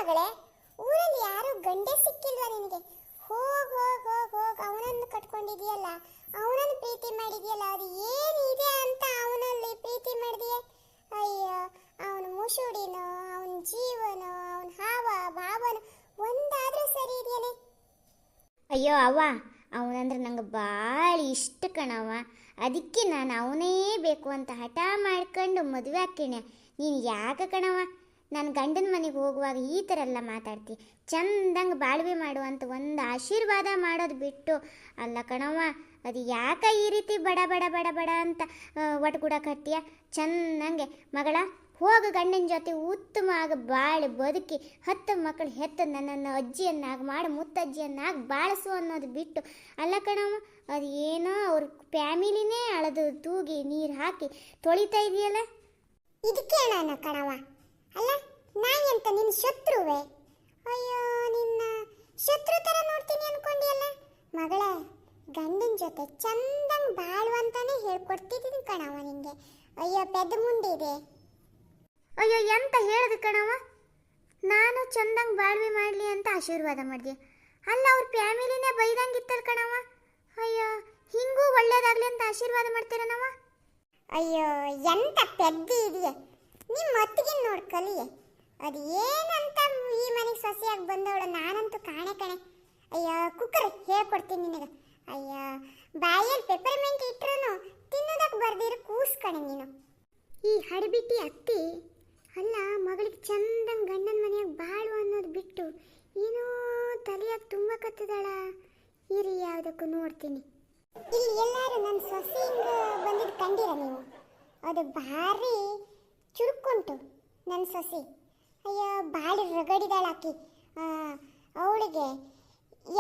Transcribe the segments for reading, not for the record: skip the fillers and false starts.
ಮಗಳೇ, ಊರಲ್ಲಿ ಯಾರು ಗಂಡೆ ಸಿಕ್ಕಿಲ್ವಾ ನಿನಗೆ? ಹೋಗ್ ಹೋಗ್ ಹೋಗ್ ಹೋಗ್ ಅವನನ್ನು ಕಟ್ಕೊಂಡಿದೀಯಲ್ಲ, ಅವನನ್ನು ಪ್ರೀತಿ ಮಾಡಿದೀಯಲ್ಲ, ಅದು ಏನಿದೆ ಅಂತ ಅವನಲ್ಲಿ ಪ್ರೀತಿ ಮಾಡಿದೀಯ? ಅಯ್ಯೋ, ಅವನ ಮುಸುಡಿನೋ, ಅವನ ಜೀವನೋ, ಅವನ ಹಾವ ಭಾವನೋ ಒಂದಾದ್ರೂ ಸರಿ ಇದೆಯೇನೆ? ಅಯ್ಯೋ ಅವ್ವ, ಅವನಂದ್ರೆ ನಂಗೆ ಭಾಳ ಇಷ್ಟ ಕಣವ. ಅದಕ್ಕೆ ನಾನು ಅವನೇ ಬೇಕು ಅಂತ ಹಠ ಮಾಡ್ಕೊಂಡು ಮದುವೆ ಹಾಕಿಣೆ. ನೀನು ಯಾಕೆ ಕಣವ ನನ್ನ ಗಂಡನ ಮನೆಗೆ ಹೋಗುವಾಗ ಈ ಥರ ಎಲ್ಲ ಮಾತಾಡ್ತಿ? ಚಂದಂಗೆ ಬಾಳ್ವೆ ಮಾಡುವಂತ ಒಂದು ಆಶೀರ್ವಾದ ಮಾಡೋದು ಬಿಟ್ಟು ಅಲ್ಲ ಕಣವ, ಅದು ಯಾಕೆ ಈ ರೀತಿ ಬಡ ಬಡ ಬಡ ಬಡ ಅಂತ ಒಟ್ಗೂಡಕತ್ತೀಯ? ಚಂದಂಗೆ ಮಗಳ ಹೋಗು, ಗಂಡನ ಜೊತೆ ಉತ್ತಮವಾಗಿ ಬಾಳಿ ಬದುಕಿ 10 ಮಕ್ಕಳು ಹೆತ್ತು ನನ್ನನ್ನು ಅಜ್ಜಿಯನ್ನಾಗಿ ಮಾಡಿ ಮುತ್ತಜ್ಜಿಯನ್ನಾಗಿ ಬಾಳಿಸು ಅನ್ನೋದು ಬಿಟ್ಟು ಅಲ್ಲ ಕಣವ, ಅದು ಏನೋ ಅವ್ರ ಫ್ಯಾಮಿಲಿನೇ ಅಳದು ತೂಗಿ ನೀರು ಹಾಕಿ ತೊಳಿತಾ ಇದೆಯಲ್ಲ. ಇದಕ್ಕೆ ನಾನು ಕಣವ, ಅಲ್ಲ ನಾಯಿ ಅಂತ ನಿನ್ನ ಶತ್ರುವೆ? ಅಯ್ಯೋ, ನಿನ್ನ ಶತ್ರು ಥರ ನೋಡ್ತೀನಿ ಅನ್ಕೊಂಡಿಯಲ್ಲ ಮಗಳೇ. ಗಂಡನ ಜೊತೆ ಚಂದಂಗೆ ಬಾಳುವಂತಾನೆ ಹೇಳ್ಕೊಡ್ತಿದ್ದೀನಿ ಕಣವ ನಿಂಗೆ. ಅಯ್ಯೋ ಪೆದ್ದ ಮುಂಡಿದೆ. ಅಯ್ಯೋ ಎಂತ ಹೇಳಿದೆ ಕಣವ? ನಾನು ಚಂದಂಗೆ ಬಾಳ್ವೆ ಮಾಡಲಿ ಅಂತ ಆಶೀರ್ವಾದ ಮಾಡಿದೆ. ಅಲ್ಲ ಅವ್ರ ಫ್ಯಾಮಿಲಿನೇ ಬೈದಂಗಿತ್ತಲ್ಲ ಕಣವ. ಅಯ್ಯೋ, ಹಿಂಗೂ ಒಳ್ಳೇದಾಗ್ಲಿ ಅಂತ ಆಶೀರ್ವಾದ ಮಾಡ್ತೀರನವ? ಅಯ್ಯೋ ಎಂತ ಪೆದ್ದಿ ಇದೆಯೇ, ನಿಮ್ಮ ಅತ್ತಿಗೆ ನೋಡಿ ಕಲಿಯೆ. ಅದು ಏನಂತ ಈ ಮನೆಗೆ ಸೊಸೆಯಾಗಿ ಬಂದವಳು ನಾನಂತೂ ಕಾಣೆ ಕಣೆ. ಅಯ್ಯೋ ಕುಕ್ಕರ್ ಹೇಳ್ಕೊಡ್ತೀನಿ ನಿನಗೆ. ಅಯ್ಯೋ, ಬಾಯಲ್ಲಿ ಪೆಪರ್ಮೆಂಟ್ ಇಟ್ರು ತಿನ್ನೋದಕ್ಕೆ ಬರ್ದಿರೋ ಕೂಸ್ ಕಣೆ ನೀನು. ಈ ಹಡಬಿಟ್ಟಿ ಅತ್ತಿ ಅಲ್ಲ ಮಗಳಿಗೆ ಚಂದಂಗೆ ಗಂಡನ ಮನೆಯಾಗ ಬಾಳು ಅನ್ನೋದು ಬಿಟ್ಟು ಏನೋ ತಲೆಯಾಗ ತುಂಬ ಕತ್ತದಳ. ಇರಿ ಯಾವುದಕ್ಕೂ ನೋಡ್ತೀನಿ. ಇಲ್ಲಿ ಎಲ್ಲರೂ ನನ್ನ ಸೊಸೆ ಹಿಂಗೆ ಬಂದಿದ್ದು ಕಂಡಿರ ನೀವು? ಅದು ಭಾರಿ ಚುರುಕುಂಟು ನನ್ನ ಸೊಸೆ. ಅಯ್ಯೋ ಭಾಳ ರಗಡಿದಾಳ ಆಕಿ. ಅವಳಿಗೆ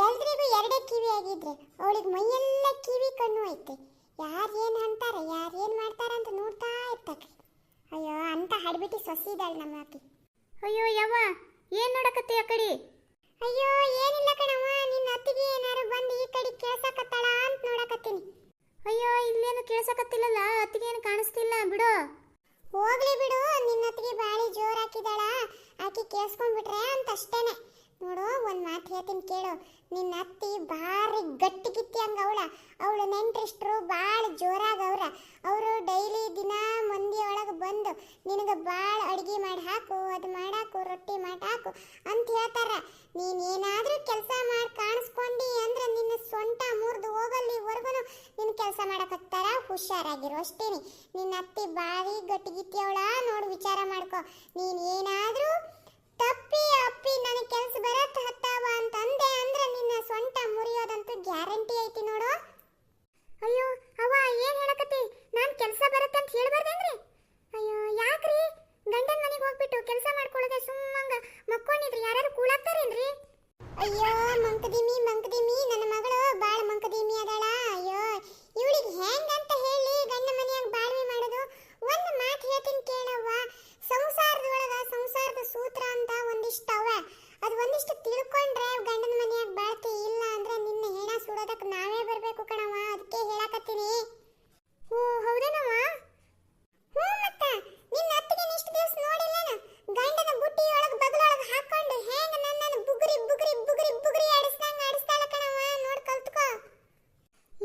ಎಲ್ರಿಗೂ ಎರಡೇ ಕಿವಿ ಆಗಿದ್ರೆ ಅವಳಿಗೆ ಮೈಯೆಲ್ಲ ಕಿವಿ ಕಣ್ಣು ಐತೆ. ಯಾರು ಏನು ಅಂತಾರೆ, ಯಾರು ಏನು ಮಾಡ್ತಾರೆ ಅಂತ ನೋಡ್ತಾ ಇರ್ತಾಕ್ರಿ. ಅಯ್ಯೋ ಅಂತ ಹಡ್ಬಿಟ್ಟು ಸೊಸಿ ಇದ್ದಾಳೆ ನಮ್ಮ ಆಕಿ. ಅಯ್ಯೋ ಯವ್ವ, ಏನು ನೋಡಕತ್ತಿ ಆ ಕಡೆ? ಅಯ್ಯೋ ಏನಿಲ್ಲ ಕಣವ್ವ, ನಿನ್ನ ಅತ್ತಿಗೆ ಏನಾರು ಬಂದು ಈ ಕಡೆ ಕೇಳ್ಸಕತ್ತಾಳ ಅಂತ ನೋಡಕತ್ತೀನಿ. ಅಯ್ಯೋ ಇಲ್ಲೇನು ಕೇಳ್ಸಕತ್ತಿಲ್ಲಲ್ಲ, ಅತ್ತಿಗೆ ಏನು ಕಾಣಿಸ್ತಿಲ್ಲ ಬಿಡು. ಹೋಗ್ಲಿ ಬಿಡು, ನಿನ್ನ ಅತ್ತಿಗೆ ಬಾಳಿ ಜೋರು ಹಾಕಿದಾಳ, ಆಕಿ ಕೇಳಿಸ್ಕೊಂಡ್ಬಿಟ್ರೆ ಅಂತ ಅಷ್ಟೇನೆ. ನೋಡು ಒಂದು ಮಾತು ಹೇಳ್ತೀನಿ ಕೇಳು, ನಿನ್ನ ಅತ್ತಿ ಭಾರಿ ಗಟ್ಟಿಗಿತ್ತಿ ಹಂಗ ಅವಳ ನೆಂಟ್ರಿಷ್ಟ್ರು ಭಾಳ ಜೋರಾಗವ್ರ. ಅವರು ಡೈಲಿ ದಿನ ಮಂದಿ ಒಳಗೆ ಬಂದು ನಿನಗೆ ಭಾಳ ಅಡುಗೆ ಮಾಡಿ ಹಾಕು, ಅದು ಮಾಡಾಕು, ರೊಟ್ಟಿ ಮಾಡಾಕು ಅಂತ ಹೇಳ್ತಾರ. ನೀನೇನಾದರೂ ಕೆಲಸ ಮಾಡಿ ಕಾಣಿಸ್ಕೊಂಡಿ ಅಂದ್ರೆ ನಿನ್ನ ಸೊಂಟ ಮುರಿದು ಹೋಗಲ್ಲಿವರೆಗೂ ನಿನ್ನ ಕೆಲಸ ಮಾಡಕತ್ತಾರ. ಹುಷಾರಾಗಿರು ಅಷ್ಟೇನೆ. ನಿನ್ನ ಅತ್ತಿ ಭಾರಿ ಗಟ್ಟಿಗಿತ್ತಿ ಅವಳ, ನೋಡು ವಿಚಾರ ಮಾಡ್ಕೊ. ನೀನು ಏನಾದರೂ ತಪ್ಪಿ ಅಪ್ಪಿ ನನಗೆ ಕೆಲಸ ಬರತ್ತ ಹತ್ತಾವ ಅಂತ ಅಂದೆ ಅಂದ್ರೆ ನಿನ್ನ ಸೊಂಟ ಮುರಿಯೋದಂತೂ ಗ್ಯಾರಂಟಿ ಐತಿ ನೋಡು. ಅಯ್ಯೋ ಅವ್ವ, ಏನು ಹೇಳಕತ್ತಿ? ನಾನು ಕೆಲಸ ಬರುತ್ತೆ ಅಂತ ಹೇಳ್ಬಾರ್ದೇನ್ರಿ? ಅಯ್ಯೋ ಯಾಕ್ರಿ ಗಂಡನ ಮನೆಗೆ ಹೋಗ್ಬಿಟ್ಟು ಕೆಲಸ ಮಾಡ್ಕೊಳ್ಳೋದೆ ಸುಮ್ಮಂಗ ಮಕ್ಕೊಂಡಿದ್ರಿ ಯಾರು ಕೂಳಾಗ್ತಾರೇನ್ರಿ? ಅಯ್ಯೋ ಮಂಕದಿಮಿ ನನ್ನ ಮಗಳು ಬಾಳ ಮಂಕದಿಮಿ ಅದಾಳ. ಅಯ್ಯೋ ಇವಳಿಗೆ ಹೆಂಗಂತ ಹೇಳಿ ಗಂಡ ಮನೆಯಾಗ ಬಾಳ್ವೆ ಮಾಡೋದು? ಒಂದು ಮಾತು ಹೇಳ್ತೀನಿ ಕೇಳವ್ವ, ಸಂಸಾರದ ಸೂತ್ರ ಅಂತ ಒಂದಿಷ್ಟು ಅವ. ಅದು ಒಂದಿಷ್ಟು ತಿಳ್ಕೊಂಡ್ರೆ ಗಂಡನ ಮನೆಯಾಗ ಬಾಳ್ತಿ, ಇಲ್ಲ ಅಂದ್ರೆ ನಿನ್ನ ಹೆಣ ಸುಡೋದಕ್ಕೆ ನಾವೇ ಬರಬೇಕು ಕಣವ. ಅದಕ್ಕೆ ಹೇಳಕತ್ತೀನಿ. ಓ ಹೌದೇನವ್ವ? ಹ್ಞೂ ಮತ್ತ ನಿನ್ನ ಅತ್ತಿಗೆ ಇಷ್ಟು ದಿವಸ ನೋಡಿಲ್ಲನ? ಗಂಡನ ಬುಟ್ಟಿಯೊಳಗೆ ಬಗಲೊಳಗೆ ಹಾಕೊಂಡು ಹೆಂಗ ನನ್ನನ್ನು ಬುಗುರಿ ಬುಗುರಿ ಬುಗುರಿ ಬುಗುರಿ ಆಡಿಸ್ತಾಳ ಕಣವ, ನೋಡ್ ಕಲ್ತ್ಕೋ.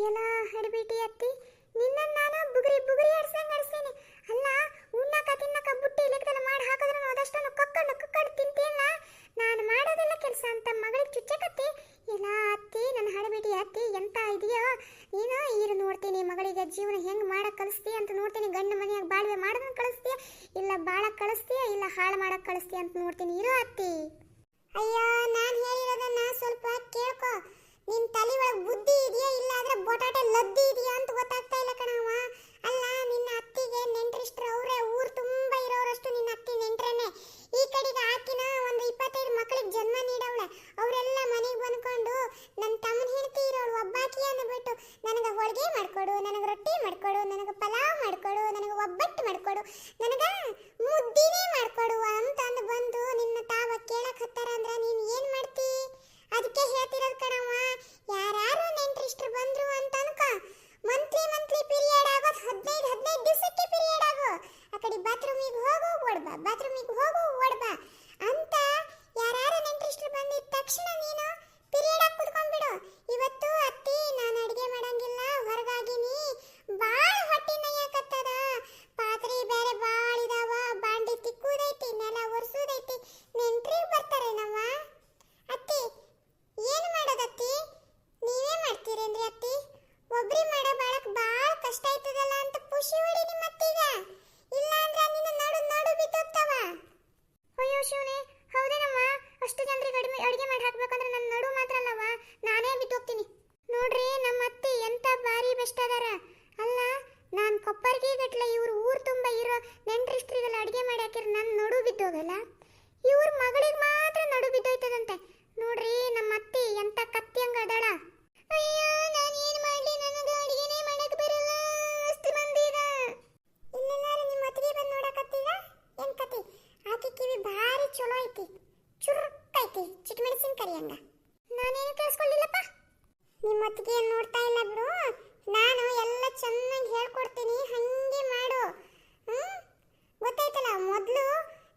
ಎಲ್ಲ ಹಡಬಿಟ್ಟಿ ಅತ್ತಿ, ನಿನ್ನನ್ನು ನಾನು ಬುಗುರಿ ಬುಗುರಿ ಆಡಿಸ್ತೇನೆ. ಅಲ್ಲ ತಿನ್ನಕ ಬುಟ್ಟಿ ಲೆಕ್ಕದಲ್ಲಿ ಮಾಡಿ ಹಾಕಿದ್ರು ಅದಷ್ಟನ್ನು ಕಕ್ಕಂಡು ತಿಂತೀನ. ನಾನು ಮಾಡೋದೆಲ್ಲ ಕೆಲಸ ಅಂತ ಮಗಳಿಗೆ ಚುಚ್ಚಕತ್ತಿ. ಎಲ್ಲ ಅತ್ತಿ, ನನ್ನ ಹಡಬಿಟ್ಟಿ ಅತ್ತಿ ಎಂತ ಇದೆಯೋ ನೀನು. ಈಗ ನೋಡ್ತೀನಿ ಮಗಳಿಗೆ ಜೀವನ ಹೆಂಗೆ ಮಾಡಕ್ಕೆ ಕಲಿಸ್ತೀಯ ಅಂತ ನೋಡ್ತೀನಿ. ಗಂಡ ಮನೆಯಾಗ ಬಾಳ್ವೆ ಮಾಡೋದನ್ನ ಕಳಿಸ್ತೀಯ, ಇಲ್ಲ ಬಾಳಕ್ಕೆ ಕಳಿಸ್ತೀಯ, ಇಲ್ಲ ಹಾಳು ಮಾಡಕ್ಕೆ ಕಳಿಸ್ತೀಯ ಅಂತ ನೋಡ್ತೀನಿ. ಇರೋ ಅತ್ತಿ. ಅಯ್ಯೋ ನಾನು ಹೇಳಿರೋದನ್ನ ಸ್ವಲ್ಪ ಕೇಳ್ಕೊ. ನಿನ್ನ ತಲೆ ಒಳಗೆ ಬುದ್ಧಿ ಇದೆಯಾ, ಇಲ್ಲ ಅಂದ್ರೆ ಬೊಟಾಟೆ ಲದ್ದಿ ಇದೆಯಾ ಅಂತ ಗೊತ್ತಾಗ್ತಾ ಇಲ್ಲ ಕಣವ. ಅಲ್ಲ ನಿನ್ನ ಅತ್ತಿಗೆ ನೆಂಟ್ರಿಷ್ಟ್ರು ಅವರೇ, ಊರು ತುಂಬ ಇರೋರಷ್ಟು ನಿನ್ನ ಅತ್ತಿ ನೆಂಟ್ರೇನೆ. ಈ ಕಡೆಗೆ ಆಕಿನ ಒಂದು 25 ಮಕ್ಕಳಿಗೆ ಜನ್ಮ ನೀಡವಳೆ. ಅವರೆಲ್ಲ ಮನೆಗೆ ಬಂದ್ಕೊಂಡು ನನ್ನ ತಮ್ಮನ ಹೆಂಡತಿ ಇರೋಳು ಒಬ್ಬಾಕಿ ಅಂದ್ಬಿಟ್ಟು ನನಗೆ ಹೋಳಿಗೆ ಮಾಡಿಕೊಡು, ನನಗೆ ರೊಟ್ಟಿ ಮಾಡಿಕೊಡು, ನನಗೆ ಪಲಾವ್ ಮಾಡಿಕೊಡು, ನನಗೆ ಒಬ್ಬಟ್ಟು ಮಾಡಿಕೊಡು, ನನಗೆ ಮುದ್ದಿನೇ ಮಾಡಿಕೊಡು ಅಂತ ಅಂದು ಬಂದು ನಿನ್ನ ತಾವ ಕೇಳಕ್ಕೆ ಹತ್ತಾರ ಅಂದ್ರೆ ನೀನು ಏನು ಮಾಡ್ತಿ? ಅದಕ್ಕೆ ಹೇಳ್ತಿರೋದು ಕಣವ್ವ, ಯಾರು ನೆಂಟ್ರಿಷ್ಟ್ರು ಬಂದ್ರು ಅಂತ ಅನ್ಕೋ, ಮಂತ್ಲಿ ಪೀರಿಯಡ್ ಆಗೋದು 15 ದಿವಸಕ್ಕೆ ಪೀರಿಯಡ್ ಆಗೋ. ಆ ಕಡೆ ಬಾತ್ರೂಮಿಗೆ ಹೋಗು ಓಡ್ಬಾ ಅಂತ ಯಾರು ಓದುದೈತಿ. ನೆಂಟ್ರಿಗೆ ಬರ್ತಾರೇನವ್ವ? ಅತ್ತಿ ಏನು ಮಾಡೋದತ್ತಿ? ನೀವೇ ಮಾಡ್ತೀರೇನ್ರಿ ಅತ್ತಿ? ಒಬ್ರಿ ಮಾಡೋ ಬಾಳಕ್ ಬಾಳ ಕಷ್ಟ ಆಯ್ತದಲ್ಲ ಅಂತ ಖುಷಿ ಹೊಡಿ ನಿಮ್ಮ ಅತ್ತಿಗ. ಇಲ್ಲ ಅಂದ್ರೆ ನಿನ್ನ ನಡು ಬಿದ್ದೋಗ್ತಾವ. ಅಯ್ಯೋ ಶಿವನೇ, ಹೌದೇನಮ್ಮ? ಅಷ್ಟು ಜನರಿಗೆ ಅಡಿಗೆ ಮಾಡಿ ಹಾಕ್ಬೇಕಂದ್ರೆ ನನ್ನ ನಡು ಮಾತ್ರ ಅಲ್ಲವ, ನಾನೇ ಬಿದ್ದೋಗ್ತೀನಿ. ನೋಡ್ರಿ ನಮ್ಮ ಅತ್ತಿ ಎಂತ ಬಾರಿ ಬೆಸ್ಟ್ ಅದಾರ ಅಲ್ಲ. ನಾನು ಕೊಪ್ಪರಿಗೆ ಗಟ್ಲೆ ಇವ್ರು ಊರು ತುಂಬ ಇರೋ ನೆಂಟ್ರಿಸ್ಟ್ರಿಗೆಲ್ಲ ಅಡಿಗೆ ಮಾಡಿ ಹಾಕಿರ ನನ್ನ ನಡು ಬಿದ್ದೋಗಲ್ಲ, ಇವ್ರ ಮಗಳಿಗೆ ಮಾತ್ರ ನಡು ಬಿದ್ದೋಯ್ತದಂತೆ. ನೋಡ್ರಿ ನಮ್ಮ ಅತ್ತಿ ಎಂತ ಕತ್ತಿ ಹಂಗ ಅದಾಳ. ಅಯ್ಯೋ ನಾನು ಏನು ಮಾಡಲಿ, ನನಗೆ ಅಡಿಗೆನೇ ಮಾಡಕ್ ಬರಲ್ಲ, ಅಷ್ಟು ಮಂದಿ ಈಗ. ಇಲ್ಲೆಲ್ಲಾರು ನಿಮ್ಮ ಅತ್ತಿಗೆ ಬಂದು ನೋಡಕತ್ತೀಗ ಏನ್ ಕತಿ? ಆಕಿ ಕಿವಿ ಭಾರಿ ಚಲೋ ಐತಿ, ಚುರುಕ್ಕೈತಿ, ಚಿಟ್ ಮೆಣಸಿನಕಾಯಿ ಹಂಗ. ನಾನೇನು ಕೇಳಿಸ್ಕೊಳ್ಳಿಲ್ಲಪ್ಪ. ನಿಮ್ಮ ಅತ್ತಿಗೆ ಏನ್ ನೋಡ್ತಾ ಇಲ್ಲ ಬಿಡು, ನಾನು ಎಲ್ಲ ಚೆನ್ನಾಗಿ ಹೇಳ್ಕೊಡ್ತೀನಿ, ಹಂಗೆ ಮಾಡು. ಗೊತ್ತಾಯ್ತಲ್ಲ? ಮೊದಲು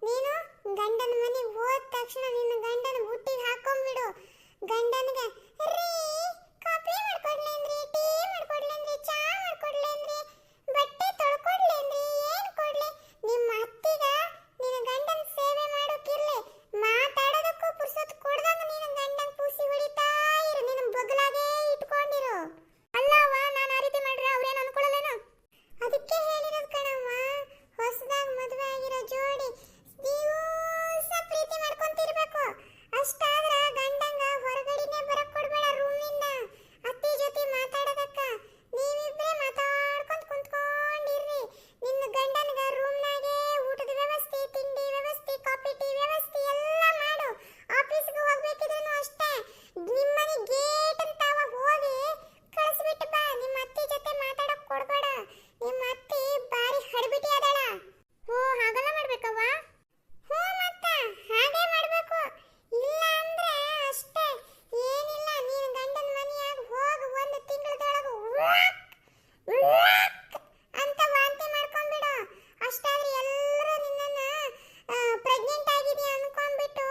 ನೀನು ಗಂಡನ ಮನೆಗೆ ಹೋದ ತಕ್ಷಣ ನಿನ್ನ ಗಂಡನ ಬುಟ್ಟಿಗೆ ಹಾಕೊಂಡ್ಬಿಡು. ಗಂಡನಿಗೆ ರೀ ಕಾಫಿ ಮಾಡ್ಕೊಡ್ಲೇನ್ರಿ, ಟೀ ಮಾಡ್ಕೊಡ್ಲೇನ್ರಿ, ಚಾ ಮಾಡ್ಕೊಡ್ಲೇನ್ರಿ, ಬಟ್ಟೆ ತೊಳ್ಕೊಡ್ಲೇನ್ರಿ, ಏನ್ ಕೊಡ್ಲಿ? ನಿಮ್ಮ ಅತ್ತಿಗ ನಿನ್ನ ಗಂಡನ ಸೇವೆ ಮಾಡೋಕಿರ್ಲಿ, ಮಾತಾಡೋದಕ್ಕೂ ಪುರ್ಸೊತ್ತು ಕೊಡ್ದಂಗ ನಿನ್ನ ಗಂಡನ ಪೂಸಿ ಹೊಡಿತಾ ಇರು, ನಿನ್ನ ಬಗಲಾಗೆ ಇಟ್ಕೊಂಡಿರು. ಅಲ್ಲವ್ವ, ನಾನು ಆ ರೀತಿ ಮಾಡ್ರೆ ಅವ್ರೇನು ಅನ್ಕೊಳ್ಳಲೇನು? ಅದಕ್ಕೆ ಹೇಳಿರೋದು ಕಣವ್ವ, ಹೊಸದಾಗಿ ಮದುವೆ ಆಗಿರೋ ಜೋಡಿ ದಿವಸ ಪ್ರೀತಿ ಮಾಡ್ಕೊಂತಿರ್ಬೇಕು. ಅಷ್ಟಾದ್ರ ಗಂಡಂಗ ಹೊರಗಡೆನೆ ಬರಕ್ ಕೊಡ್ಬೇಡ ರೂಮಿಂದ. ಅತ್ತಿ ಜೊತೆ ಮಾತಾಡೋದಕ್ಕ ನೀವಿಬ್ರೇ ಮಾತಾಡ್ಕೊಂತ ಕುಂತ್ಕೊಂಡಿರ್ರಿ. ನಿನ್ನ ಗಂಡನ್ಗ ರೂಮ್ನಾಗೆ ಊಟದ ವ್ಯವಸ್ಥೆ, ತಿಂಡಿ ವ್ಯವಸ್ಥೆ, ಕಾಫಿ ಟೀ ವ್ಯವಸ್ಥೆ ಎಲ್ಲ ಮಾಡು. ಆಫೀಸ್ಗೆ ಹೋಗ್ಬೇಕಿದ್ರೂ ಅಷ್ಟೇ, ನಿಮ್ಮನೆ ಗೇಟ್ ಅಂತಾವ ಹೋಗಿ ಕಳಿಸ್ಬಿಟ್ಟು ಬಾ. ನಿಮ್ಮ ಅತ್ತಿ ಜೊತೆ ಮಾತಾಡಕ್ ಕೊಡ್ಬೇಡ. ನಿಮ್ಮ ಅತ್ತಿ ಬಾರಿ ಹಡ್ಬಿಟಿ ಅದಾಳ. ಓ, ಹಾಗೆಲ್ಲ ಮಾಡ್ಬೇಕವ್ವ? ಹ್ಞೂ ಮತ್ತ ಹಾಗೆ ಮಾಡ್ಬೇಕು. ಇಲ್ಲ ಅಂದ್ರೆ ಅಷ್ಟೇ, ಏನಿಲ್ಲ, ನೀನು ಗಂಡನ ಮನೆಯಾಗ ಹೋಗಿ ಒಂದು ತಿಂಗಳದೊಳಗೆ ಅಂತ ವಾಂತಿ ಮಾಡ್ಕೊಂಡ್ಬಿಡು. ಅಷ್ಟಾದ್ರೆ ಎಲ್ಲರೂ ನಿನ್ನನ್ನ ಪ್ರೆಗ್ನೆಂಟ್ ಆಗಿದೆಯಾ ಅನ್ಕೊಂಡ್ಬಿಟ್ಟು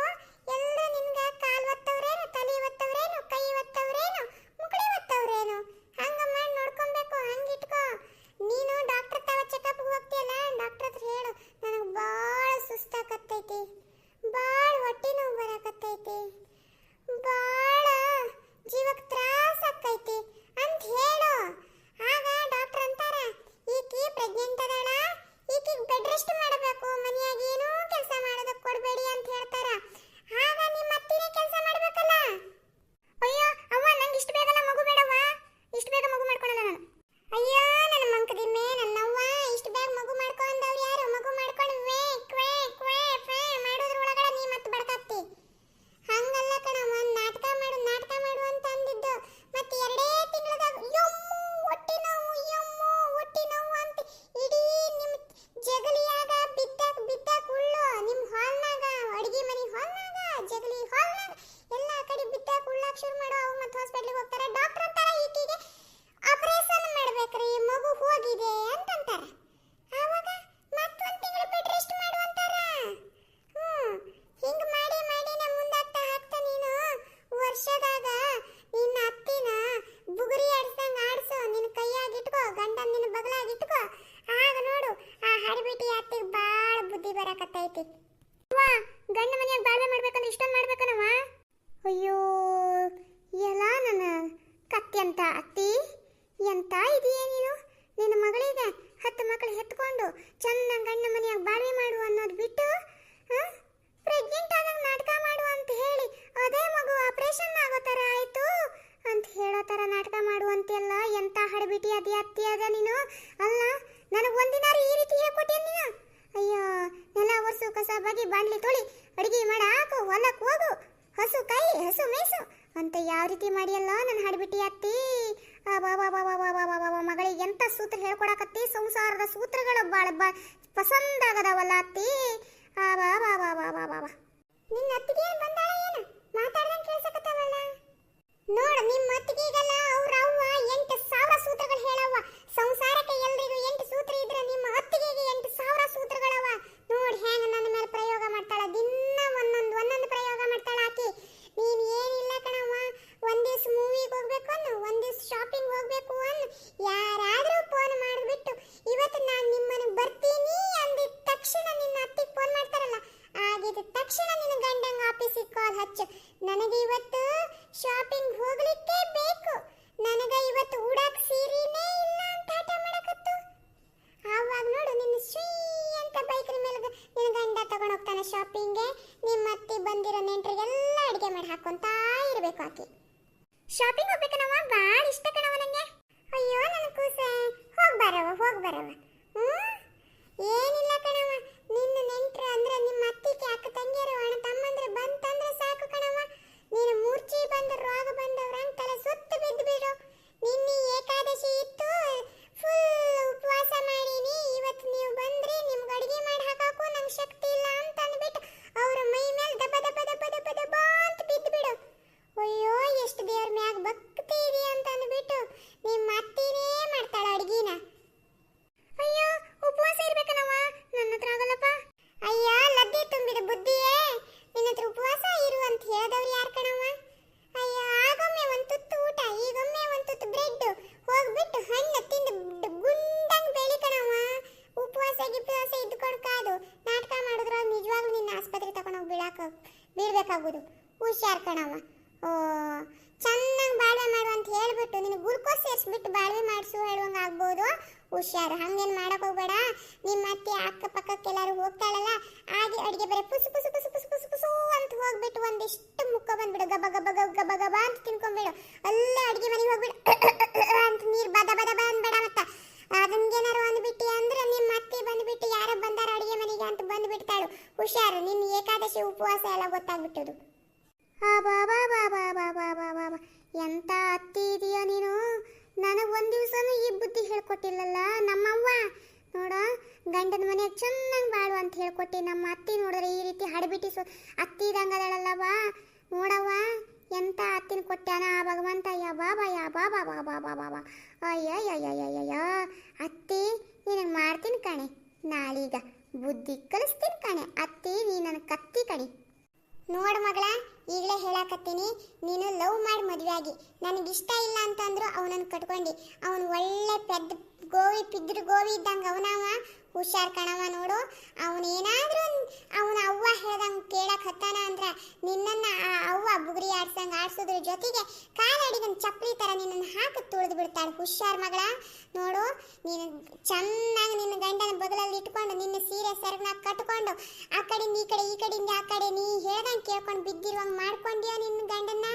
ಎಲ್ಲರೂ ನಿನ್ಗೆ ಕಾಲು ಒತ್ತವ್ರೇನು, ತಲೆ ಒತ್ತವ್ರೇನು, ಕೈ ಒತ್ತವ್ರೇನು, ಮುಕಳಿ ಒತ್ತವ್ರೇನು, ಹಂಗ ಮಾಡಿ ನೋಡ್ಕೊಬೇಕು. ಹಂಗಿಟ್ಕೋ. ನೀನು ಡಾಕ್ಟರ್ ತಾವ ಚೆಕಪ್ ಹೋಗ್ತೀಯಲ್ಲ, ಡಾಕ್ಟರ್ ಹತ್ರ ಹೇಳು, ನನಗೆ ಭಾಳ ಸುಸ್ತಾಕತ್ತೈತಿ, ಭಾಳ ಹೊಟ್ಟೆ ನೋವು ಬರಾಕತ್ತೈತಿ, ಭಾಳ ಜೀವಕ್ಕೆ ತ್ರಾಸ ಆಕೈತಿ ಅಂತ ಹೇಳು. ಆಗ ಡಾಕ್ಟರ್ ಅಂತಾರ, ಈಕಿ ಪ್ರೆಗ್ನೆಂಟ್ ಅದಾಳ, ಈಕಿಗೆ ಬೆಡ್ ರೆಸ್ಟ್ ಮಾಡಬೇಕು, ಮನೆಯಾಗ ಏನೂ ಕೆಲಸ ಮಾಡೋದಕ್ಕೆ ಕೊಡಬೇಡಿ ಅಂತ ಹೇಳ್ತಾರ. ಆಗ ನಿಮ್ಮ ಅತ್ತಿನೇ ಕೆಲಸ ಮಾಡಬೇಕಲ್ಲ. ಅಯ್ಯೋ ಅವ್ವ, ನಂಗೆ ಇಷ್ಟು ಬೇಗಲ್ಲ ಮಗು ಬೇಡವ್ವ, ಇಷ್ಟು ಬೇಗ ಮಗು ಮಾಡ್ಕೊಳಲ್ಲ ನಾನು. ಅಯ್ಯೋ ನನ್ನ ಮಂಕದಿಮ್ಮೆ, ನನ್ನವ್ವ ಇಷ್ಟು ಬೇಗ ಮಗು ಮಾಡ್ಕೊಂಡವ್ರು ಯಾರು? ಮಗು ಮಾಡ್ಕೊಂಡು ವೇ ಕ್ವೇ ಕ್ವೇ ಫೇ ಮಾಡೋದ್ರೊಳಗಡೆ ನೀ ಮತ್ತೆ ಬಡ್ಕತ್ತಿ. ಹಂಗಲ್ಲ ಕಣವ್ವ, ನಾಟಕ ಮಾಡು ಅಂತ ಅಂದಿದ್ದು. ಮತ್ತೆ 2 ತಿಂಗಳದಾಗ ಯಮ್ಮು ಹೊಟ್ಟೆ ನೋವು ಅಂತ ಇಡೀ ನಿಮ್ಮ ಜಗಲಿಯಾಗ ಬಿದ್ದಾಕ ಉಳ್ಳು, ನಿಮ್ಮ ಹಾಲ್ನಾಗ, ಅಡಿಗೆ ಮನೆ ಹಾಲ್ನಾಗ, ಜಗಲಿ ಹಾಲ್ನಾಗ ಎಲ್ಲ ಕಡೆ ಬಿದ್ದಾಕ ಉಳ್ಳಾಕ ಶುರು ಮಾಡೋ. ಅವು ಮತ್ತೆ ಹಾಸ್ಪಿಟ್ಲಿಗೆ ಹೋಗ್ತಾರೆ. ಡಾಕ್ಟರ್ ಅಂತಾರ ಈಕಿಗೆ ಆಪರೇಷನ್ ಮಾಡ್ಬೇಕ್ರಿ, ಮಗು ಹೋಗಿದೆ ಅಂತಂತಾರ. ಆವಾಗ ಮತ್ತೊಂದು ತಿಂಗಳು ಬೆಡ್ ರೆಸ್ಟ್ ಮಾಡು ಅಂತಾರ. ಹಿಂಗ ಮಾಡಿ ನಾ ಮುಂದಾಗ್ತಾ ಹಾಕ್ತಾ ನೀನು ವರ್ಷದಾಗ ನಿನ್ನ ಅತ್ತಿನ ಬುಗುರಿ ಆಡ್ಸಂಗ ಆಡ್ಸು, ನಿನ್ನ ಕೈಯಾಗ ಇಟ್ಕೋ, ಗಂಡನ ನಿನ್ನ ಬಗಲಾಗ ಇಟ್ಕೋ. ಆಗ ನೋಡು ಆ ಹಡಬಿಟಿ ಅತ್ತಿಗೆ ಬಾಳ ಬುದ್ಧಿ ಬರಕತ್ತೈತಿ. ಅವ್ವ, ಗಂಡ ಮನೆಯಾಗ ಬಾಳ್ವೆ ಮಾಡ್ಬೇಕಂದ್ರೆ ಇಷ್ಟೊಂದು ಮಾಡ್ಬೇಕನವ್ವ? ಅಯ್ಯೋ ಎಲ್ಲ ನನ್ನ ಕತ್ತಿ ಅಂತ ಅತ್ತಿ, ಎಂತ ಇದೆಯೇ ನೀನು? ನಿನ್ನ ಮಗಳಿಗೆ 10 ಮಕ್ಕಳು ಹೆತ್ಕೊಂಡು ಚೆನ್ನಾಗಿ ಗಂಡ ಮನೆಯಾಗ ಬಾಳ್ವೆ ಮಾಡು ಅನ್ನೋದು ಬಿಟ್ಟು ಪ್ರೆಗ್ನೆಂಟ್ ಆದಾಗ ನಾಟಕ ಮಾಡು ಅಂತ ಹೇಳಿ ಅದೇ ಮಗು ಆಪರೇಷನ್ ಆಗೋ ಥರ ಆಯಿತು ಅಂತ ಹೇಳೋ ಥರ ನಾಟಕ ಮಾಡು ಅಂತೆಲ್ಲ ಎಂತ ಹಡಬಿಟಿ ಅದೇ ಅತ್ತಿ ಅದ ನೀನು. ಅಲ್ಲ, ನನಗೆ ಒಂದಿನಾರು ಈ ರೀತಿ ಹೇಳ್ಕೊಟ್ಟೇನು ನೀನು? ಅಯ್ಯೋ, ನೆಲ ಒರೆಸು, ಕಸ ಬಗೆ, ಬಾಂಡ್ಲಿ ತೊಳಿ, ಅಡುಗೆ ಮಾಡಿ ಹಾಕು, ಹೊಲಕ್ಕೆ ಹೋಗು, ಹಸು ಕಾಯಿ, ಹಸು ಮೇಸು ಅಂತ ಯಾವ ರೀತಿ ಮಾಡಿಯಲ್ಲ ನನ್ನ ಹಡಬಿಟಿ ಅತ್ತಿ. ಮಗಳಿಗೆ ಎಂತ ಸೂತ್ರ ಹೇಳ್ಕೊಡಕತ್ತಿ, ಸಂಸಾರದ ಸೂತ್ರಗಳು ಭಾಳ ಪಸಂದಾಗದವಲ್ಲ ಅತ್ತಿ. ನಿನ್ನ ಅತ್ತಿಗೆ ಬಂದಾಳ ಏನು? ಮಾತಾಡ್ದಂಗೆ ಕೇಳ್ಸಕತ್ತವಲ್ಲ. ನೋಡು, ನಿಮ್ಮ ಅತ್ತಿಗೆಗೆಲ್ಲ ಅವ್ರ ಅವ್ವ 8,000 ಸೂತ್ರಗಳು ಹೇಳವ್ವ. ಸಂಸಾರಕ್ಕೆ ಎಲ್ರಿಗೂ 8 ಸೂತ್ರ ಇದ್ರೆ ನಿಮ್ಮ ಅತ್ತಿಗೆಗೆ 8,000 ಸೂತ್ರಗಳವ. ನೋಡಿ ಹೆಂಗ ನನ್ನ ಮೇಲೆ ಪ್ರಯೋಗ ಮಾಡ್ತಾಳ, ದಿನ ಒಂದೊಂದು ಪ್ರಯೋಗ ಮಾಡ್ತಾಳ ಆಕಿ. ನೀನು ಏನಿಲ್ಲ ಕಣವ್ವ, ಒಂದ್ ದಿವ್ಸ ಮೂವಿಗೆ ಹೋಗ್ಬೇಕು ಅನ್ನು, ಒಂದ್ ದಿವ್ಸ ಶಾಪಿಂಗ್ ಹೋಗ್ಬೇಕು ಅನ್ನು, ಯಾರಾದ್ರೂ ಫೋನ್ ಮಾಡಿಬಿಟ್ಟು ಇವತ್ತು ನಾನು ನಿಮ್ಮನೆಗೆ ಬರ್ತೀನಿ ಅಂದಿದ ತಕ್ಷಣ ನಿನ್ನ ಅತ್ತಿಗೆ ಫೋನ್ ಮಾಡ್ತಾರಲ್ಲ, ಆಗಿದ ತಕ್ಷಣ ನಿನ್ನ ಗಂಡಂಗ ಆಫೀಸಿಗೆ ಕಾಲ್ ಹಚ್ಚು. ನನಗೆ ಇವತ್ತು ಶಾಪಿಂಗ್ ಹೋಗ್ಲಿಕ್ಕೆ ಬೇಕು, ನನಗೆ ಇವತ್ತು ಉಡಾಕ್ ಸೀರೆನೇ ಇಲ್ಲ ಅಂತ ಹಠ ಮಾಡಕತ್ತು. ಆವಾಗ ನೋಡು ನಿನ್ನ ಸ್ವೀ ಅಂತ ಬೈಕ್ನ ಮೇಲೆ ನಿನ್ನ ಗಂಡ ತಗೊಂಡು ಹೋಗ್ತಾನೆ ಶಾಪಿಂಗ್ಗೆ. ನಿಮ್ಮ ಅತ್ತಿ ಬಂದಿರೋ ನೆಂಟರಿಗೆಲ್ಲ ಅಡಿಗೆ ಮಾಡಿ ಹಾಕೊಂತಾ ಇರಬೇಕು ಆಕೆ. ಶಾಪಿಂಗ್ ಹೋಗ್ಬೇಕನವ, ಭಾಳ ಇಷ್ಟ ಕಣವ ನಂಗೆ. ಅಯ್ಯೋ ನನ್ನ ಕೂಸ, ಹೋಗಿ ಬರವ. ಏನಿಲ್ಲ ಕಣವ, ನಿನ್ನ ನೆಂಟ್ರು ಅಂದ್ರೆ ನಿಮ್ಮ ಅತ್ತಿಗೆ ಅಕ್ಕ ತಂಗಿಯರು ಅಣ್ಣ ತಮ್ಮಂದ್ರೆ ಬಂತಂದ್ರೆ ಸಾಕು ಕಣವ. ನೀನು ಮೂರ್ಛೆ ಬಂದು ರೋಗ ಬಂದವ್ರಂಗೆ ತಲೆ ಸುತ್ತು ಬಿದ್ದು ಬಿಡು. ನಿನ್ನೆ ಏಕಾದಶಿ ಇತ್ತು, ಫುಲ್ ಉಪವಾಸ ಮಾಡೀನಿ. ಇವತ್ತು ನೀವು ಬಂದ್ರಿ, ನಿಮ್ಗೆ ಅಡುಗೆ ಮಾಡಿ ಹಾಕಾಕು ನಂಗೆ ಶಕ್ತಿ ಇಲ್ಲ ಅಂತ ಅಂದ್ಬಿಟ್ಟು ಅವ್ರ ಮೈ ಮೇಲೆ ದಬ ದಬ ದಬ ದಬ ದಬ ಅಂತ ಬಿದ್ದು ಬಿಡು. ಅಯ್ಯೋ ಎಷ್ಟು ದೇವ್ರ ಮ್ಯಾಗ ಭಕ್ತಿ ಇದೆ ಅಂತ ಅಂದ್ಬಿಟ್ಟು ನಿಮ್ಮ ಅತ್ತಿನೇ ಮಾಡ್ತಾಳ ಅಡ್ಗಿನ. ಅಯ್ಯೋ ಉಪವಾಸ ಇರ್ಬೇಕನವ, ನನ್ನ ಹತ್ರ ಆಗಲ್ಲಪ್ಪ. ಅಯ್ಯ ಲದ್ದೆ ತುಂಬಿದ ಬುದ್ಧಿಯೇ, ನಿನ್ನ ಹತ್ರ ಉಪವಾಸ ಇರು ಅಂತ ಹೇಳಿದವ್ರು ಯಾರು ಕಣವ? ಅಯ್ಯ ಆಗೊಮ್ಮೆ ಒಂದು ತುತ್ತು ಊಟ, ಈಗೊಮ್ಮೆ ಒಂದು ತುತ್ತು ಬ್ರೆಡ್, ಹೋಗ್ಬಿಟ್ಟು ಹಣ್ಣು ತಿಂದು ಗುಂಡಂಗ್ ಬೆಳಿ ಕಣವ. ಉಪವಾಸ ಇದ್ದುಕೊಂಡು ಕಾದು ನಾಟಕ ಮಾಡಿದ್ರ ನಿಜವಾಗ್ಲೂ ನಿನ್ನ ಆಸ್ಪತ್ರೆಗೆ ತಗೊಂಡೋಗಿ ಬೀಳ್ಬೇಕಾಗೋದು. ಹುಷಾರ್ ಕಣವ. ಓ ಚೆನ್ನಾಗಿ ಬಾಳ್ವೆ ಮಾಡು ಅಂತ ಹೇಳ್ಬಿಟ್ಟು ನಿನ್ನ ಗ್ಲುಕೋಸ್ ಸೇರಿಸ್ಬಿಟ್ಟು ಬಾಳ್ವೆ ಮಾಡಿಸು ಹೇಳುವಂಗೆ ಆಗ್ಬೋದು. ಹುಷಾರು, ಹಂಗೇನು ಮಾಡಕ್ ಹೋಗ್ಬೇಡ. ನಿಮ್ಮ ಅತ್ತೆ ಅಕ್ಕಪಕ್ಕಕ್ಕೆಲ್ಲರೂ ಹೋಗ್ತಾಳಲ್ಲ, ಹಾಗೆ ಅಡುಗೆ ಬರೀ ಪುಸು ಪುಸು ಪುಸು ಪುಸು ಪುಸು ಪುಸು ಅಂತ ಹೋಗ್ಬಿಟ್ಟು ಒಂದಿಷ್ಟು ಮುಕ್ಕ ಬಂದ್ಬಿಡು, ಗಬ ಗಬ ಗಬ ಗಬ ಗಬ ಅಂತ ತಿನ್ಕೊಂಡ್ಬಿಡು. ಅಲ್ಲೇ ಅಡುಗೆ ಮನೆಗೆ ಹೋಗ್ಬಿಡು ಅಂತ ನೀರು ಬದ ಬದ ಬದ ಅಂದ್ಬೇಡ. ಮತ್ತೆ ಅದನ್ಗೇನಾರು ಅಂದ್ಬಿಟ್ಟು ಅಂದ್ರೆ ನಿಮ್ಮ ಅತ್ತೆ ಬಂದ್ಬಿಟ್ಟು ಯಾರೋ ಬಂದಾರ ಅಡುಗೆ ಮನೆಗೆ ಅಂತ ಬಂದ್ಬಿಡ್ತಾಳು. ಹುಷಾರು, ನಿನ್ನ ಏಕಾದಶಿ ಉಪವಾಸ ಎಲ್ಲ ಗೊತ್ತಾಗ್ಬಿಟ್ಟದು. ಬಾಬಾ ಬಾಬಾ ಬಾಬಾ ಬಾಬಾ, ಎಂತ ಅತ್ತಿ ಇದೆಯಾ ನೀನು. ನನಗೆ ಒಂದು ದಿವಸನೂ ಈ ಬುದ್ಧಿ ಹೇಳ್ಕೊಟ್ಟಿಲ್ಲಲ್ಲ ನಮ್ಮವ್ವ. ನೋಡ, ಗಂಡನ ಮನೆಯಾಗ ಚೆನ್ನಾಗಿ ಬಾಳು ಅಂತ ಹೇಳ್ಕೊಟ್ಟಿ. ನಮ್ಮ ಅತ್ತಿ ನೋಡಿದ್ರೆ ಈ ರೀತಿ ಹಡಬಿಟ್ಟಿಸು ಅತ್ತಿ ಇದಂಗದಳಲ್ಲವ. ನೋಡವ್ವ, ಎಂತ ಅತ್ತಿನ ಕೊಟ್ಟಾನ ಆ ಭಗವಂತ. ಯಾ ಬಾಬಾ ಯಾ ಬಾಬಾ ಬಾಬಾ ಬಾಬಾ. ಅಯ್ಯಯ್ಯಯ್ಯಯ್ಯಯ್ಯ ಅತ್ತಿ, ನಿನಗೆ ಮಾಡ್ತೀನಿ ಕಣೆ, ನಾಳೀಗ ಬುದ್ಧಿ ಕಲಿಸ್ತೀನಿ ಕಣೆ. ಅತ್ತಿ ನೀ ನನ್ನ ಕತ್ತಿ ಕಣೆ. ನೋಡು ಮಗಳ, ಈಗಲೇ ಹೇಳಕತ್ತೀನಿ, ನೀನು ಲವ್ ಮಾಡಿ ಮದುವೆ ಆಗಿ ನನಗಿಷ್ಟ ಇಲ್ಲ ಅಂತಂದ್ರು ಅವನನ್ನು ಕಟ್ಕೊಂಡು, ಅವನು ಒಳ್ಳೆ ಪೆದ್ದ ಗೋವಿ ಪಿದ್ರ ಗೋವಿ ಇದ್ದಂಗೆ ಅವನವ. ಹುಷಾರ್ ಕಣವ. ನೋಡು, ಅವನೇನಾದ್ರೂ ಅವನ ಅವ್ವ ಹೇಳ್ದಂಗೆ ಕೇಳಕ್ ಹತ್ತಾನ ಅಂದ್ರೆ ನಿನ್ನನ್ನು ಆ ಅವ್ವ ಬುಗುರಿ ಆಡ್ಸೋದ್ರ ಜೊತೆಗೆ ಕಾಲಡಿಗನ್ ಚಪ್ಪಲಿ ಥರ ನಿನ್ನನ್ನು ಹಾಕಿ ತುಳಿದು ಬಿಡ್ತಾಳೆ. ಹುಷಾರ್ ಮಗಳ. ನೋಡು, ನೀನು ಚೆನ್ನಾಗಿ ನಿನ್ನ ಗಂಡನ ಬಗಲಲ್ಲಿ ಇಟ್ಕೊಂಡು ನಿನ್ನ ಸೀರೆ ಸೆರಗನ್ನ ಕಟ್ಕೊಂಡು ಆ ಕಡೆಯಿಂದ ಈ ಕಡೆ, ಈ ಕಡೆಯಿಂದ ಆ ಕಡೆ ನೀ ಹೇಳ್ದಂಗೆ ಕೇಳ್ಕೊಂಡು ಬಿದ್ದಿರುವಂಗೆ ಮಾಡ್ಕೊಂಡ್ಯೋ ನಿನ್ನ ಗಂಡನ್ನ,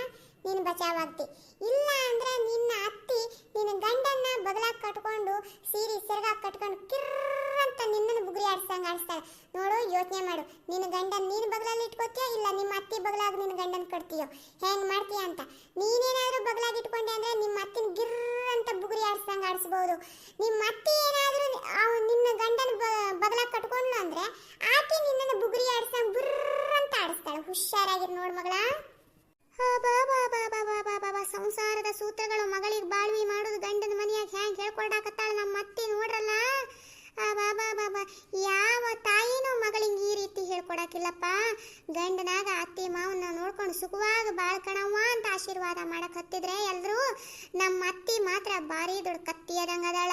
ನೀನು ಬಚಾವಾಗ್ತಿ. ಇಲ್ಲ ಅಂದ್ರೆ ನಿನ್ನ ಅತ್ತಿ ನಿನ್ನ ಗಂಡನ್ನ ಬಗಲಾಗ ಕಟ್ಕೊಂಡು ಸೀರೆ ಸೆರಗ ಕಟ್ಕೊಂಡು ಕಿರ್ರಂತ ನಿನ್ನನ್ನು ಬುಗುರಿ ಆಡಿಸ್ತಾಳೆ. ನೋಡು, ಯೋಚನೆ ಮಾಡು, ನಿನ್ನ ಗಂಡನ ನೀನು ಬಗಲಲ್ಲಿ ಇಟ್ಕೋತೀಯೋ ಇಲ್ಲ ನಿಮ್ಮ ಅತ್ತಿ ಬಗಲಾಗ ನಿನ್ನ ಗಂಡನ ಕಟ್ತೀಯೋ, ಹೆಂಗೆ ಮಾಡ್ತೀಯ ಅಂತ. ನೀನೇನಾದ್ರೂ ಬಗಲಾಗ ಇಟ್ಕೊಂಡೆ ಅಂದ್ರೆ ನಿಮ್ಮ ಅತ್ತಿನ ಗಿರ್ರಂತ ಬುಗುರಿ ಆಡಿಸ್ಬೋದು. ನಿಮ್ಮ ಅತ್ತಿ ಏನಾದ್ರೂ ನಿನ್ನ ಗಂಡನ ಬಗಲಾಗ ಕಟ್ಕೊಂಡು ಅಂದ್ರೆ ಆಕೆ ನಿನ್ನನ್ನು ಬುಗುರಿ ಆಡಿಸ್ದಂಗೆ ಬುರ್ರಂತ ಆಡಿಸ್ತಾಳೆ. ಹುಷಾರಾಗಿರು ನೋಡು ಮಗಳ. ಸಂಸಾರದ ಸೂತ್ರಗಳು ಮಗಳಿಗೆ ಬಾಳ್ವಿ ಮಾಡೋದು ಗಂಡನ ಮನೆಯಾಗ ಹ್ಯಾಂಗೆ ಹೇಳ್ಕೊಡಾಕತ್ತಾಳ ನಮ್ಮ ಅತ್ತಿ. ನೋಡ್ರಲ್ಲ, ಬಾಬಾ ಯಾವ ತಾಯಿನೂ ಮಗಳಿಗೆ ಈ ರೀತಿ ಹೇಳ್ಕೊಡಾಕಿಲ್ಲಪ್ಪ. ಗಂಡನಾಗ ಅತ್ತಿ ಮಾವನ್ನ ನೋಡ್ಕೊಂಡು ಸುಖವಾಗಿ ಬಾಳ್ಕಣವ್ವ ಅಂತ ಆಶೀರ್ವಾದ ಮಾಡಕ್ ಹತ್ತಿದ್ರೆ ಎಲ್ರು, ನಮ್ಮ ಅತ್ತಿ ಮಾತ್ರ ಭಾರಿ ದೊಡ್ಡ ಕತ್ತಿ ಅದಂಗದಾಳ.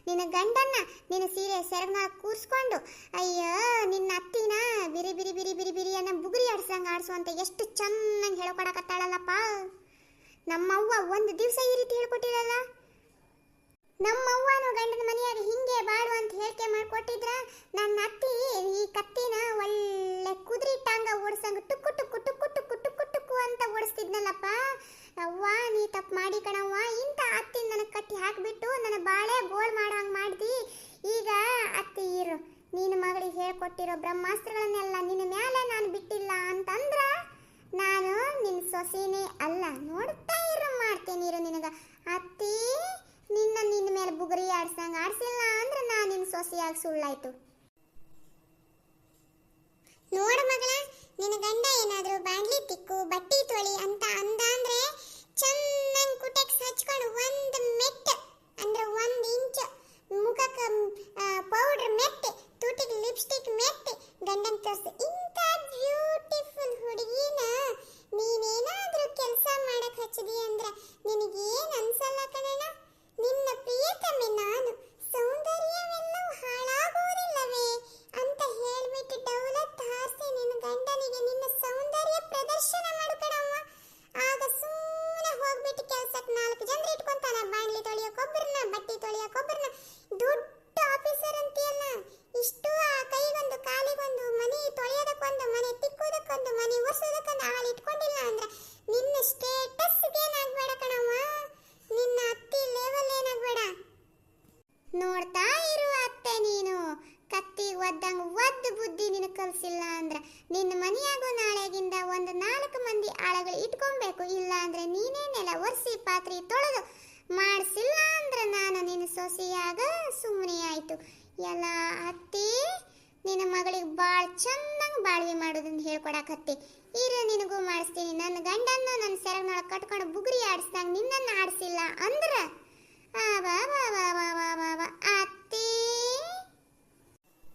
ನಿನ್ನ ಗಂಡನ್ನ ನಿನ್ನ ಸೀರೆ ಸೆರಗನ ಕೂರಿಸ್ಕೊಂಡು ಅಯ್ಯೋ ನಿನ್ನ ಅತ್ತಿನ ಬಿರಿ ಬಿರಿ ಬಿರಿ ಬಿರಿ ಬಿರಿ ಅನ್ನೋ ಬುಗುರಿ ಆಡ್ಸಂಗೆ ಆಡಿಸುವಂತ ಎಷ್ಟು ಚೆನ್ನಾಗಿ ಹೇಳ್ಕೊಡಕತ್ತಾಳಲ್ಲಪ್ಪ. ನಮ್ಮವ್ವ ಒಂದು ದಿವಸ ಈ ರೀತಿ ಹೇಳ್ಕೊಟ್ಟಿರಲ್ಲ. ನಮ್ಮವ್ವನು ಗಂಡನ ಮನೆಯಾಗ ಹಿಂಗೆ ಬಾಡು ಅಂತ ಹೇಳಿಕೆ ಮಾಡಿಕೊಟ್ಟಿದ್ರ ನನ್ನ ಅತ್ತಿ ಈ ಕತ್ತಿನ ಒಳ್ಳೆ ಕುದುರೆ tonga ಓಡಿಸಂಗ tuk tuk tuk tuk tuk tuk ಅಂತ ಓಡಿಸ್ತಿದ್ನಲ್ಲಪ್ಪ. ಅವ್ವ ನೀ ತಪ್ಪು ಮಾಡಿ ಕಣವ್ವ, ಇಂಥ ಅತ್ತಿ ನನಗೆ ಕಟ್ಟಿ ಹಾಕಿಬಿಟ್ಟು ನನ್ನ ಬಾಳೆ ಗೋಳ್ ಮಾಡೋ ಹಂಗೆ ಮಾಡ್ದಿ. ಈಗ ಅತ್ತಿ ಇರು, ನೀನು ಮಗಳಿಗೆ ಹೇಳ್ಕೊಟ್ಟಿರೋ ಬ್ರಹ್ಮಾಸ್ತ್ರಗಳನ್ನೆಲ್ಲ ನಿನ್ನ ಮೇಲೆ ನಾನು ಬಿಟ್ಟಿಲ್ಲ ಅಂತಂದ್ರ ನಾನು ನಿನ್ನ ಸೊಸೆನೇ ಅಲ್ಲ. ನೋಡ್ತಾ ಇರು, ಮಾಡ್ತೇನೆ ಇರು ನಿನಗ. ಅತ್ತಿ ನಿನ್ನ ಮೇಲೆ ಬುಗುರಿ ಆಡ್ಸಂಗ ಆಡ್ಸಿಲ್ಲ ಅಂದ್ರೆ ನಾನು ನಿನ್ನ ಸೊಸೆಯಾಗಿ ಸುಳ್ಳಾಯ್ತು. ನೋಡು ಮಗಳ, ನಿನ್ನ ಗಂಡ ಏನಾದರೂ ಬಾಂಡ್ಲಿ ತಿಕ್ಕು ಬಟ್ಟಿ ತೊಳಿ ಅಂತ ಅಂದ ಅಂದ್ರೆ ಚೆನ್ನಾಗಿ ಕುಟೆಕ್ಸ್ ಹಚ್ಕೊಂಡು ಒಂದು ಮೆಟ್ಟು ಅಂದ್ರೆ 1 ಇಂಚ್ ಮುಖಕ್ಕೆ ಪೌಡರ್ ಮೆಟ್ಟಿ, ತುಟಿಗೆ ಲಿಪ್ಸ್ಟಿಕ್ ಮೆಟ್ಟಿ ಗಂಡನ ತೋರಿಸಿ. ಇಂಥ ಬ್ಯೂಟಿಫುಲ್ ಹುಡುಗಿನ ನೀನೇನಾದ್ರೂ ಕೆಲಸ ಮಾಡಕ್ ಹಚ್ಚಿದಿ ಅಂದ್ರೆ ನಿನಗೇನು ಅನ್ಸಲ್ಲ ಕಣಣ್ಣ. ನಿನ್ನ ಪ್ರಿಯತಮೆ ನಾನು, ಸೌಂದರ್ಯವೆಲ್ಲವೂ ಹಾಳಾಗುವುದಿಲ್ಲವೇ ಅಂತ ಹೇಳ್ಬಿಟ್ಟು ಡೌಲತ್ ಹಾರಿಸಿ ನಿನ್ನ ಗಂಡನಿಗೆ ಮನೆಗೆ ನಿನ್ನ ಸೌಂದರ್ಯ ಪ್ರದರ್ಶನ ಮಾಡು ಕಣವ್ವ. ಆಗ ಸುಮ್ಮನೆ ಹೋಗ್ಬಿಟ್ಟು ಕೆಲ್ಸಕ್ಕೆ 4 ಜನರು ಇಟ್ಕೊಂತಾನ. ಬಾಂಡ್ಲಿ ತೊಳಿಯೋಕೊಬ್ಬರನ್ನ, ಬಟ್ಟೆ ತೊಳಿಯೋಕೊಬ್ಬರನ್ನ, ದೊಡ್ಡ ಆಫೀಸರ್ ಅಂತೀಯಲ್ಲ. ಇಷ್ಟು ಆ ಕೈಗೊಂದು ಕಾಲಿಗೊಂದು, ಮನೆ ತೊಳೆಯೋದಕ್ಕೊಂದು, ಮನೆ ತಿಕ್ಕೋದಕ್ಕೊಂದು, ಮನೆ ಒರೆಸೋದಕ್ಕೊಂದು ಆಳು ಇಟ್ಕೊಂಡಿಲ್ಲ ಅಂದ್ರೆ ನಿನ್ನ ಸ್ಟೇಟಸ್ ಏನಾಗ್ಬೇಡ ಕಣವ್ವ, ನಿನ್ನ ಅತ್ತಿ ಲೆವೆಲ್ ಏನಾಗ್ಬೇಡ. ನೋಡ್ತಾ ಇರು ಅತ್ತೆ, ನೀನು ಕತ್ತಿ ಒದ್ದಂಗ ಒದ್ದು ಬುದ್ಧಿ ನಿನ್ನ ಕಲ್ಸಿಲ್ಲ ಅಂದ್ರ ನಿನ್ನ ಮನೆಯಾಗೋ ನಾಳೆಗಿಂದ ಒಂದು 4 ಮಂದಿ ಆಳುಗಳು ಇಟ್ಕೊಬೇಕು. ಇಲ್ಲ ಅಂದ್ರೆ ನೀನೇನೆಲ್ಲ ಒರೆಸಿ ಪಾತ್ರೆ ತೊಳೆದು ಮಾಡಿಸಿಲ್ಲ ಅಂದ್ರೆ ನಾನು ನಿನ್ನ ಸೊಸೆಯಾಗ ಸುಮ್ಮನೆ ಆಯ್ತು. ಎಲ್ಲ ಅತ್ತಿ ನಿನ್ನ ಮಗಳಿಗೆ ಭಾಳ ಚಂದಂಗೆ ಬಾಳ್ವೆ ಮಾಡೋದನ್ನ ಹೇಳ್ಕೊಡಕತ್ತಿ. ಇರು ನಿನಗೂ ಮಾಡಿಸ್ತೀನಿ. ನನ್ನ ಗಂಡನ್ನು ನನ್ನ ಸೆರಗ್ನೊಳಗೆ ಕಟ್ಕೊಂಡು ಬುಗುರಿ ಆಡಿಸ್ದಂಗ ನಿನ್ನನ್ನು ಆಡಿಸಿಲ್ಲ ಅಂದ್ರೆ ಅತ್ತಿ.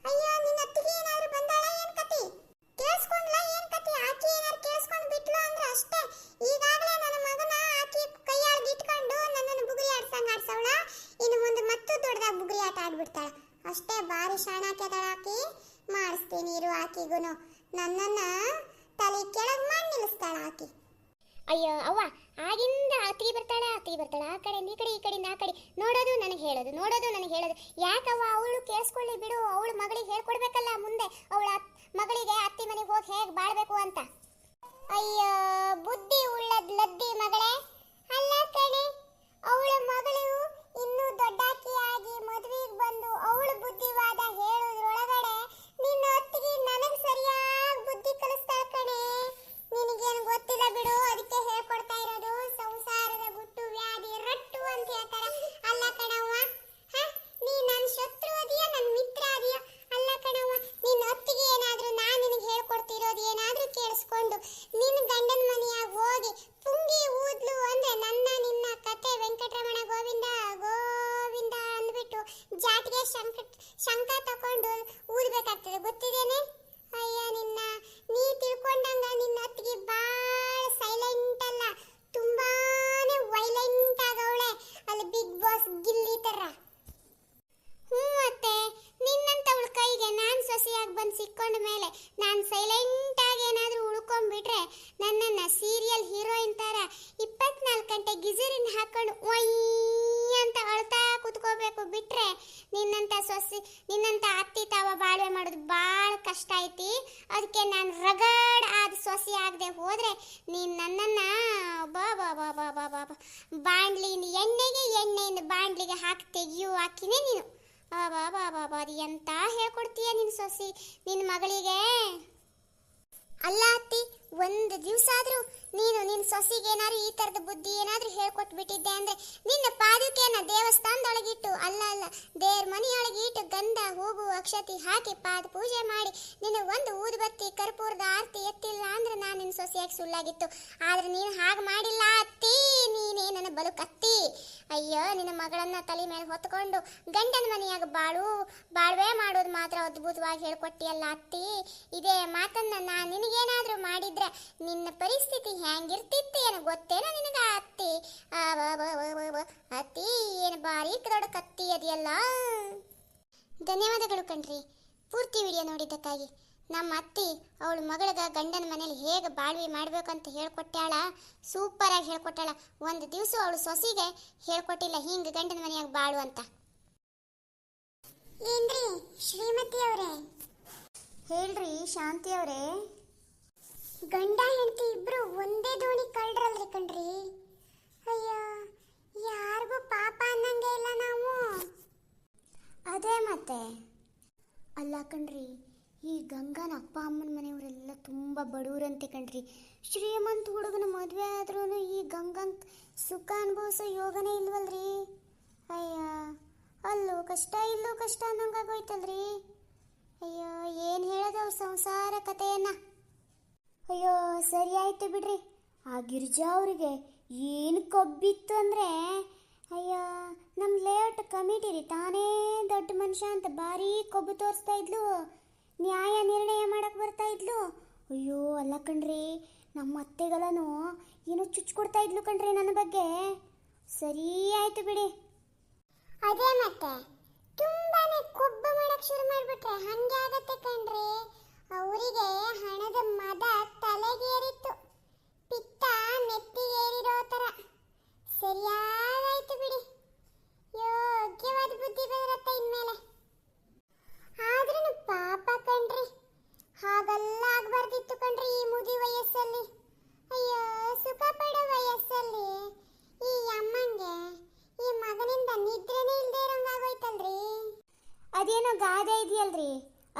ಅಯ್ಯೋ, ನಿನ್ನ ಅತ್ತಿಗೆ ಏನಾದ್ರು ಬಂದಾಳ ಏನ್ ಕತಿ? ಕೇಳಿಸ್ಕೊಂಡ್ಲ ಏನ್ ಕತಿ? ಆಕಿ ಏನಾದ್ರು ಕೇಳಿಸ್ಕೊಂಡು ಬಿಟ್ಲು ಅಂದ್ರೆ ಅಷ್ಟೇ. ಈಗಾಗಲೇ ನನ್ನ ಮಗನ ಆಕಿ ಕೈಯಾಗಿ ಇಟ್ಕೊಂಡು ನನ್ನನ್ನು ಬುಗುರಿ ಆಡ್ಸಂಗ ಆಡ್ಸವಳ. ಇನ್ನು ಮುಂದೆ ಮತ್ತೂ ದೊಡ್ಡದಾಗ ಬುಗುರಿ ಆಟ ಆಡ್ಬಿಡ್ತಾಳ. ಅಷ್ಟೇ, ಬಾರಿ ಶಾಣಾಕ್ಯದಳ ಆಕಿ. ಮಾಡಿಸ್ತೀನಿ ಇರು ಆಕಿಗೂನು. ನನ್ನನ್ನ ತಲೆ ಕೆಳಗೆ ಮಾಡಿ ನಿಲ್ಲಿಸ್ತಾಳ ಆಕಿ. ಅಯ್ಯೋ ಅವ್ವ, ಆಗಿಂದ ಅತ್ತಿಗೆ ಬರ್ತಾಳ ಆ ಕಡೆಯಿಂದ ಈ ಕಡೆಯಿಂದ ಆ ಕಡೆ ನೋಡೋದು ನನಗೆ ಹೇಳೋದು, ನೋಡೋದು ನನಗೆ ಹೇಳೋದು. ಯಾಕವ್ವ, ಅವಳು ಕೇಳಿಸ್ಕೊಳ್ಳಿ ಬಿಡು. ಅವಳು ಮಗಳಿಗೆ ಹೇಳ್ಕೊಡ್ಬೇಕಲ್ಲ ಮುಂದೆ, ಅವಳ ಮಗಳಿಗೆ ಅತ್ತಿ ಮನೆಗೆ ಹೋಗಿ ಹೇಗೆ ಬಾಳ್ಬೇಕು ಅಂತ. ಅಯ್ಯೋ, ಬುದ್ಧಿ ಉಳ್ಳದ್ ಲದ್ದಿ ಮಗಳೇ. ಅಲ್ಲ ಕಣೆ, ಅವಳ ಮಗಳು ಇನ್ನೂ ದೊಡ್ಡಾಕಿಯಾಗಿ ಮದುವೆಗೆ ಬಂದು ಅವಳ ಬುದ್ಧಿವಾದ ಹೇಳೋದ್ರೊಳಗಡೆ ನಿನ್ನ ಅತ್ತಿಗೆ ನನಗೆ ಸರಿಯಾಗಿ ಬುದ್ಧಿ ಕಲಿಸ್ತಾಳ ಕಣೆ. ನಿನಗೇನು ಗೊತ್ತಿಲ್ಲ ಬಿಡು, ಅದಕ್ಕೆ ಹೇಳ್ಕೊಡ್ತಾ ಇರೋದು. ಸಂಸಾರದ ಗುಟ್ಟು ವ್ಯಾಧಿ ರಟ್ಟು ಅಂತ ಹೇಳ್ತಾರ. ಅಲ್ಲ ಕಣವ್ವ, ನೀ ನನ್ನ ಶತ್ರು ಅದೀಯ, ನನ್ನ ಮಿತ್ರ ಅದೀಯ? ಅಲ್ಲ ಕಣವ್ವ, ನಿನ್ನ ಅತ್ತಿಗೆ ಏನಾದ್ರೂ ನಾನು ನಿನಗೆ ಹೇಳ್ಕೊಡ್ತಿರೋದು ಏನಾದ್ರೂ ಕೇಳಿಸ್ಕೊಂಡು ನಿನ್ನ ಗಂಡನ ಮನೆಯಾಗ ಹೋಗಿ ಪುಂಗಿ ಊದ್ಲು ಅಂದ್ರೆ ನನ್ನ ನಿನ್ನ ಕತೆ ವೆಂಕಟರಮಣ ಗೋವಿಂದ ಗೋವಿಂದ ಅಂದ್ಬಿಟ್ಟು ಜಾಟಿಗೆ ಶಂಕ ತಕೊಂಡು ಊದ್ಬೇಕಾಗ್ತದೆ, ಗೊತ್ತಿದೇನೆ? ಅಯ್ಯ ನಿನ್ನ, ನೀ ತಿಳ್ಕೊಂಡಂಗ ನಿನ್ನ ಅತ್ತಿಗೆ ಬಾಳ ಸೈಲೆಂಟ್ ಅಲ್ಲ, ತುಂಬಾನೇ ವೈಲೆಂಟ್ ಆಗವಳೆ. ಅಲ್ಲಿ ಬಿಗ್ ಬಾಸ್ ಗಿಲ್ಲಿ ತರ. ಅತ್ತೆ, ನಿನ್ನಂತವಳ ಕೈಗೆ ನಾನು ಸೊಸೆಯಾಗಿ ಬಂದು ಸಿಕ್ಕೊಂಡ ಮೇಲೆ ನಾನು ಸೈಲೆಂಟ್ ಆಗಿ ಏನಾದರೂ ಉಳ್ಕೊಂಡ್ಬಿಟ್ರೆ ನನ್ನನ್ನು ಸೀರಿಯಲ್ ಹೀರೋಯಿನ್ ಥರ 24 ಗಂಟೆ ಗಿಜರಿನ ಹಾಕೊಂಡು ಒಯ್ ಅಂತ ಅಳ್ತಾ ಕೂತ್ಕೋಬೇಕು. ಬಿಟ್ರೆ ನಿನ್ನಂತ ಅತ್ತಿ ತಾವ ಬಾಳ್ವೆ ಮಾಡೋದು ಭಾಳ ಕಷ್ಟ ಐತಿ. ಅದಕ್ಕೆ ನಾನು ರಗಡ್ ಆದ ಸೊಸೆ ಆಗದೆ ಹೋದ್ರೆ ನೀನು ನನ್ನನ್ನು ಬಾಂಡ್ಲಿನ ಎಣ್ಣೆಯಿಂದ ಬಾಂಡ್ಲಿಗೆ ಹಾಕಿ ತೆಗಿಯು ಹಾಕಿನೇ ನೀನು. ಅದು ಎಂತ ಹೇಳ್ಕೊಡ್ತೀಯ ನಿನ್ನ ಸೊಸಿ ನಿನ್ನ ಮಗಳಿಗೆ? ಅಲ್ಲ ಅತ್ತಿ, ಒಂದು ದಿವಸ ಆದರೂ ನೀನು ನಿನ್ನ ಸೊಸಿಗೆ ಏನಾದ್ರು ಈ ಥರದ ಬುದ್ಧಿ ಏನಾದರೂ ಹೇಳ್ಕೊಟ್ಬಿಟ್ಟಿದ್ದೆ ಅಂದರೆ ನಿನ್ನ ಪಾದುಕೆಯನ್ನು ದೇವಸ್ಥಾನದೊಳಗಿಟ್ಟು ಅಲ್ಲ ದೇವ್ರ ಮನೆಯೊಳಗಿಟ್ಟು ಗಂಧ ಹೂವು ಅಕ್ಷತೆ ಹಾಕಿ ಪಾದ ಪೂಜೆ ಮಾಡಿ ನಿನ್ನ ಒಂದು ಊದುಬತ್ತಿ ಕರ್ಪೂರದ ಆರತಿ ಎತ್ತಿಲ್ಲ ಅಂದ್ರೆ ನಾನು ನಿನ್ನ ಸೊಸೆಯಾಗಿ ಸುಳ್ಳಾಗಿತ್ತು. ಆದರೆ ನೀನು ಹಾಗೆ ಮಾಡಿಲ್ಲ ಅತ್ತಿ, ನೀನೇ ನನ್ನ ಬಲು ಕತ್ತಿ. ಅಯ್ಯೋ, ನಿನ್ನ ಮಗಳನ್ನ ತಲೆ ಮೇಲೆ ಹೊತ್ಕೊಂಡು ಗಂಡನ ಮನೆಯಾಗ ಬಾಳ್ವೆ ಮಾಡೋದು ಮಾತ್ರ ಅದ್ಭುತವಾಗಿ ಹೇಳ್ಕೊಟ್ಟಿಯಲ್ಲ ಅತ್ತಿ. ಇದೇ ಮಾತನ್ನ ನಾನು ನಿನಗೇನಾದರೂ ಮಾಡಿದ್ರೆ ನಿನ್ನ ಪರಿಸ್ಥಿತಿ ಹೆಂಗಿರ್ತಿತ್ತು ಏನು ಗೊತ್ತೇನ ನಿನಗ ಅತ್ತಿ? ಅತ್ತಿ ಏನು ಬಾರಿ ದೊಡ್ಡ ಕತ್ತಿ ಅದೆಯಲ್ಲ. ಧನ್ಯವಾದಗಳು ಕಣ್ರಿ ಪೂರ್ತಿ ವಿಡಿಯೋ ನೋಡಿದ್ದಕ್ಕಾಗಿ. ನಮ್ಮ ಅತ್ತಿ ಅವಳ ಮಗಳಿಗೆ ಗಂಡನ ಮನೇಲಿ ಹೇಗೆ ಬಾಳ್ವೆ ಮಾಡ್ಬೇಕಂತ ಹೇಳ್ಕೊಟ್ಟಾಳ, ಸೂಪರಾಗಿ ಹೇಳ್ಕೊಟ್ಟಾಳ. ಒಂದು ದಿವಸ ಅವಳು ಸೊಸಿಗೆ ಹೇಳ್ಕೊಟ್ಟಿಲ್ಲ ಹಿಂಗೆ ಗಂಡನ ಮನೆಯಾಗ ಬಾಳು ಅಂತ. ಏನ್ರಿ ಶ್ರೀಮತಿ ಅವರೇ? ಹೇಳ್ರಿ ಶಾಂತಿ ಅವರೇ. ಗಂಡ ಹೆಂಡತಿ ಇಬ್ರು ಒಂದೇ ದೋಣಿ ಕಳ್ರಲ್ರಿ ಕಣ್ರಿ. ಅಯ್ಯೋ, ಯಾರಿಗೂ ಪಾಪ ಅನ್ನಂಗೆ ಇಲ್ಲ ನಾವು. ಅದೇ ಮತ್ತೆ ಅಲ್ಲ ಕಣ್ರಿ, ಈ ಗಂಗನ ಅಪ್ಪ ಅಮ್ಮನ ಮನೆಯವರೆಲ್ಲ ತುಂಬ ಬಡವರಂತೆ ಕಣ್ರಿ. ಶ್ರೀಮಂತ ಹುಡುಗನ ಮದುವೆ ಆದ್ರೂ ಈ ಗಂಗಂತ ಸುಖ ಅನುಭವಿಸೋ ಯೋಗನೇ ಇಲ್ವಲ್ರಿ. ಅಯ್ಯ, ಅಲ್ಲೂ ಕಷ್ಟ ಇಲ್ಲೂ ಕಷ್ಟ ಅನ್ನಂಗಾಗೋಯ್ತಲ್ರಿ. ಅಯ್ಯೋ, ಏನು ಹೇಳೋದು ಅವ್ರ ಸಂಸಾರ ಕಥೆಯನ್ನ. ಅಯ್ಯೋ, ಸರಿ ಆಯ್ತು ಬಿಡ್ರಿ. ಆ ಗಿರಿಜಾ ಅವರಿಗೆ ಏನು ಕೊಬ್ಬಿತ್ತು ಅಂದರೆ, ಅಯ್ಯೋ ನಮ್ಮ ಲೇಔಟ್ ಕಮಿಟಿ ರೀ ತಾನೇ ದೊಡ್ಡ ಮನುಷ್ಯ ಅಂತ ಭಾರಿ ಕೊಬ್ಬು ತೋರಿಸ್ತಾ ಇದ್ಲು. ನ್ಯಾಯ ನಿರ್ಣಯ ಮಾಡಕ್ಕೆ ಬರ್ತಾ ಇದ್ಲು. ಅಯ್ಯೋ ಅಲ್ಲ ಕಣ್ರಿ, ನಮ್ಮ ಅತ್ತೆಗಳನು ಏನೋ ಚುಚ್ಕೊಡ್ತಾ ಇದ್ಲು ಕಣ್ರಿ ನನ್ನ ಬಗ್ಗೆ. ಸರಿ ಆಯ್ತು ಬಿಡಿ. ಅದೇ ಮತ್ತೆ ತುಂಬಾನೇ ಕೊಬ್ಬು ಮಾಡಕ್ ಶುರು ಮಾಡ್ಬಿಟ್ರೆ ಹಂಗೆ ಆಗತ್ತೆ ಕಣ್ರಿ. ಅವರಿಗೆ ಹಣದ ಮದ ತಲೆಗೇರಿತ್ತು, ಪಿತ್ತ ನೆತ್ತಿಗೇರಿರೋ ಥರ. ಸರಿಯಾಗಾಯ್ತು ಬಿಡಿ, ಯೋಗ್ಯವಾದ ಬುದ್ಧಿ ಬರತ್ತೆ ಇನ್ಮೇಲೆ. ಆದ್ರೂ ಪಾಪ ಕಣ್ರಿ, ಹಾಗೆಲ್ಲ ಆಗ್ಬಾರ್ದಿತ್ತು ಕಣ್ರಿ ಈ ಮುದಿ ವಯಸ್ಸಲ್ಲಿ. ಅಯ್ಯೋ, ಸುಖ ಪಡೋ ವಯಸ್ಸಲ್ಲಿ ಈ ಅಮ್ಮಂಗೆ ಈ ಮಗನಿಂದ ನಿದ್ರೆನೇ ಇಲ್ದೇ ಇರೋಂಗಾಗೋಯ್ತಲ್ರಿ. ಅದೇನೋ ಗಾದೆ ಇದೆಯಲ್ರಿ,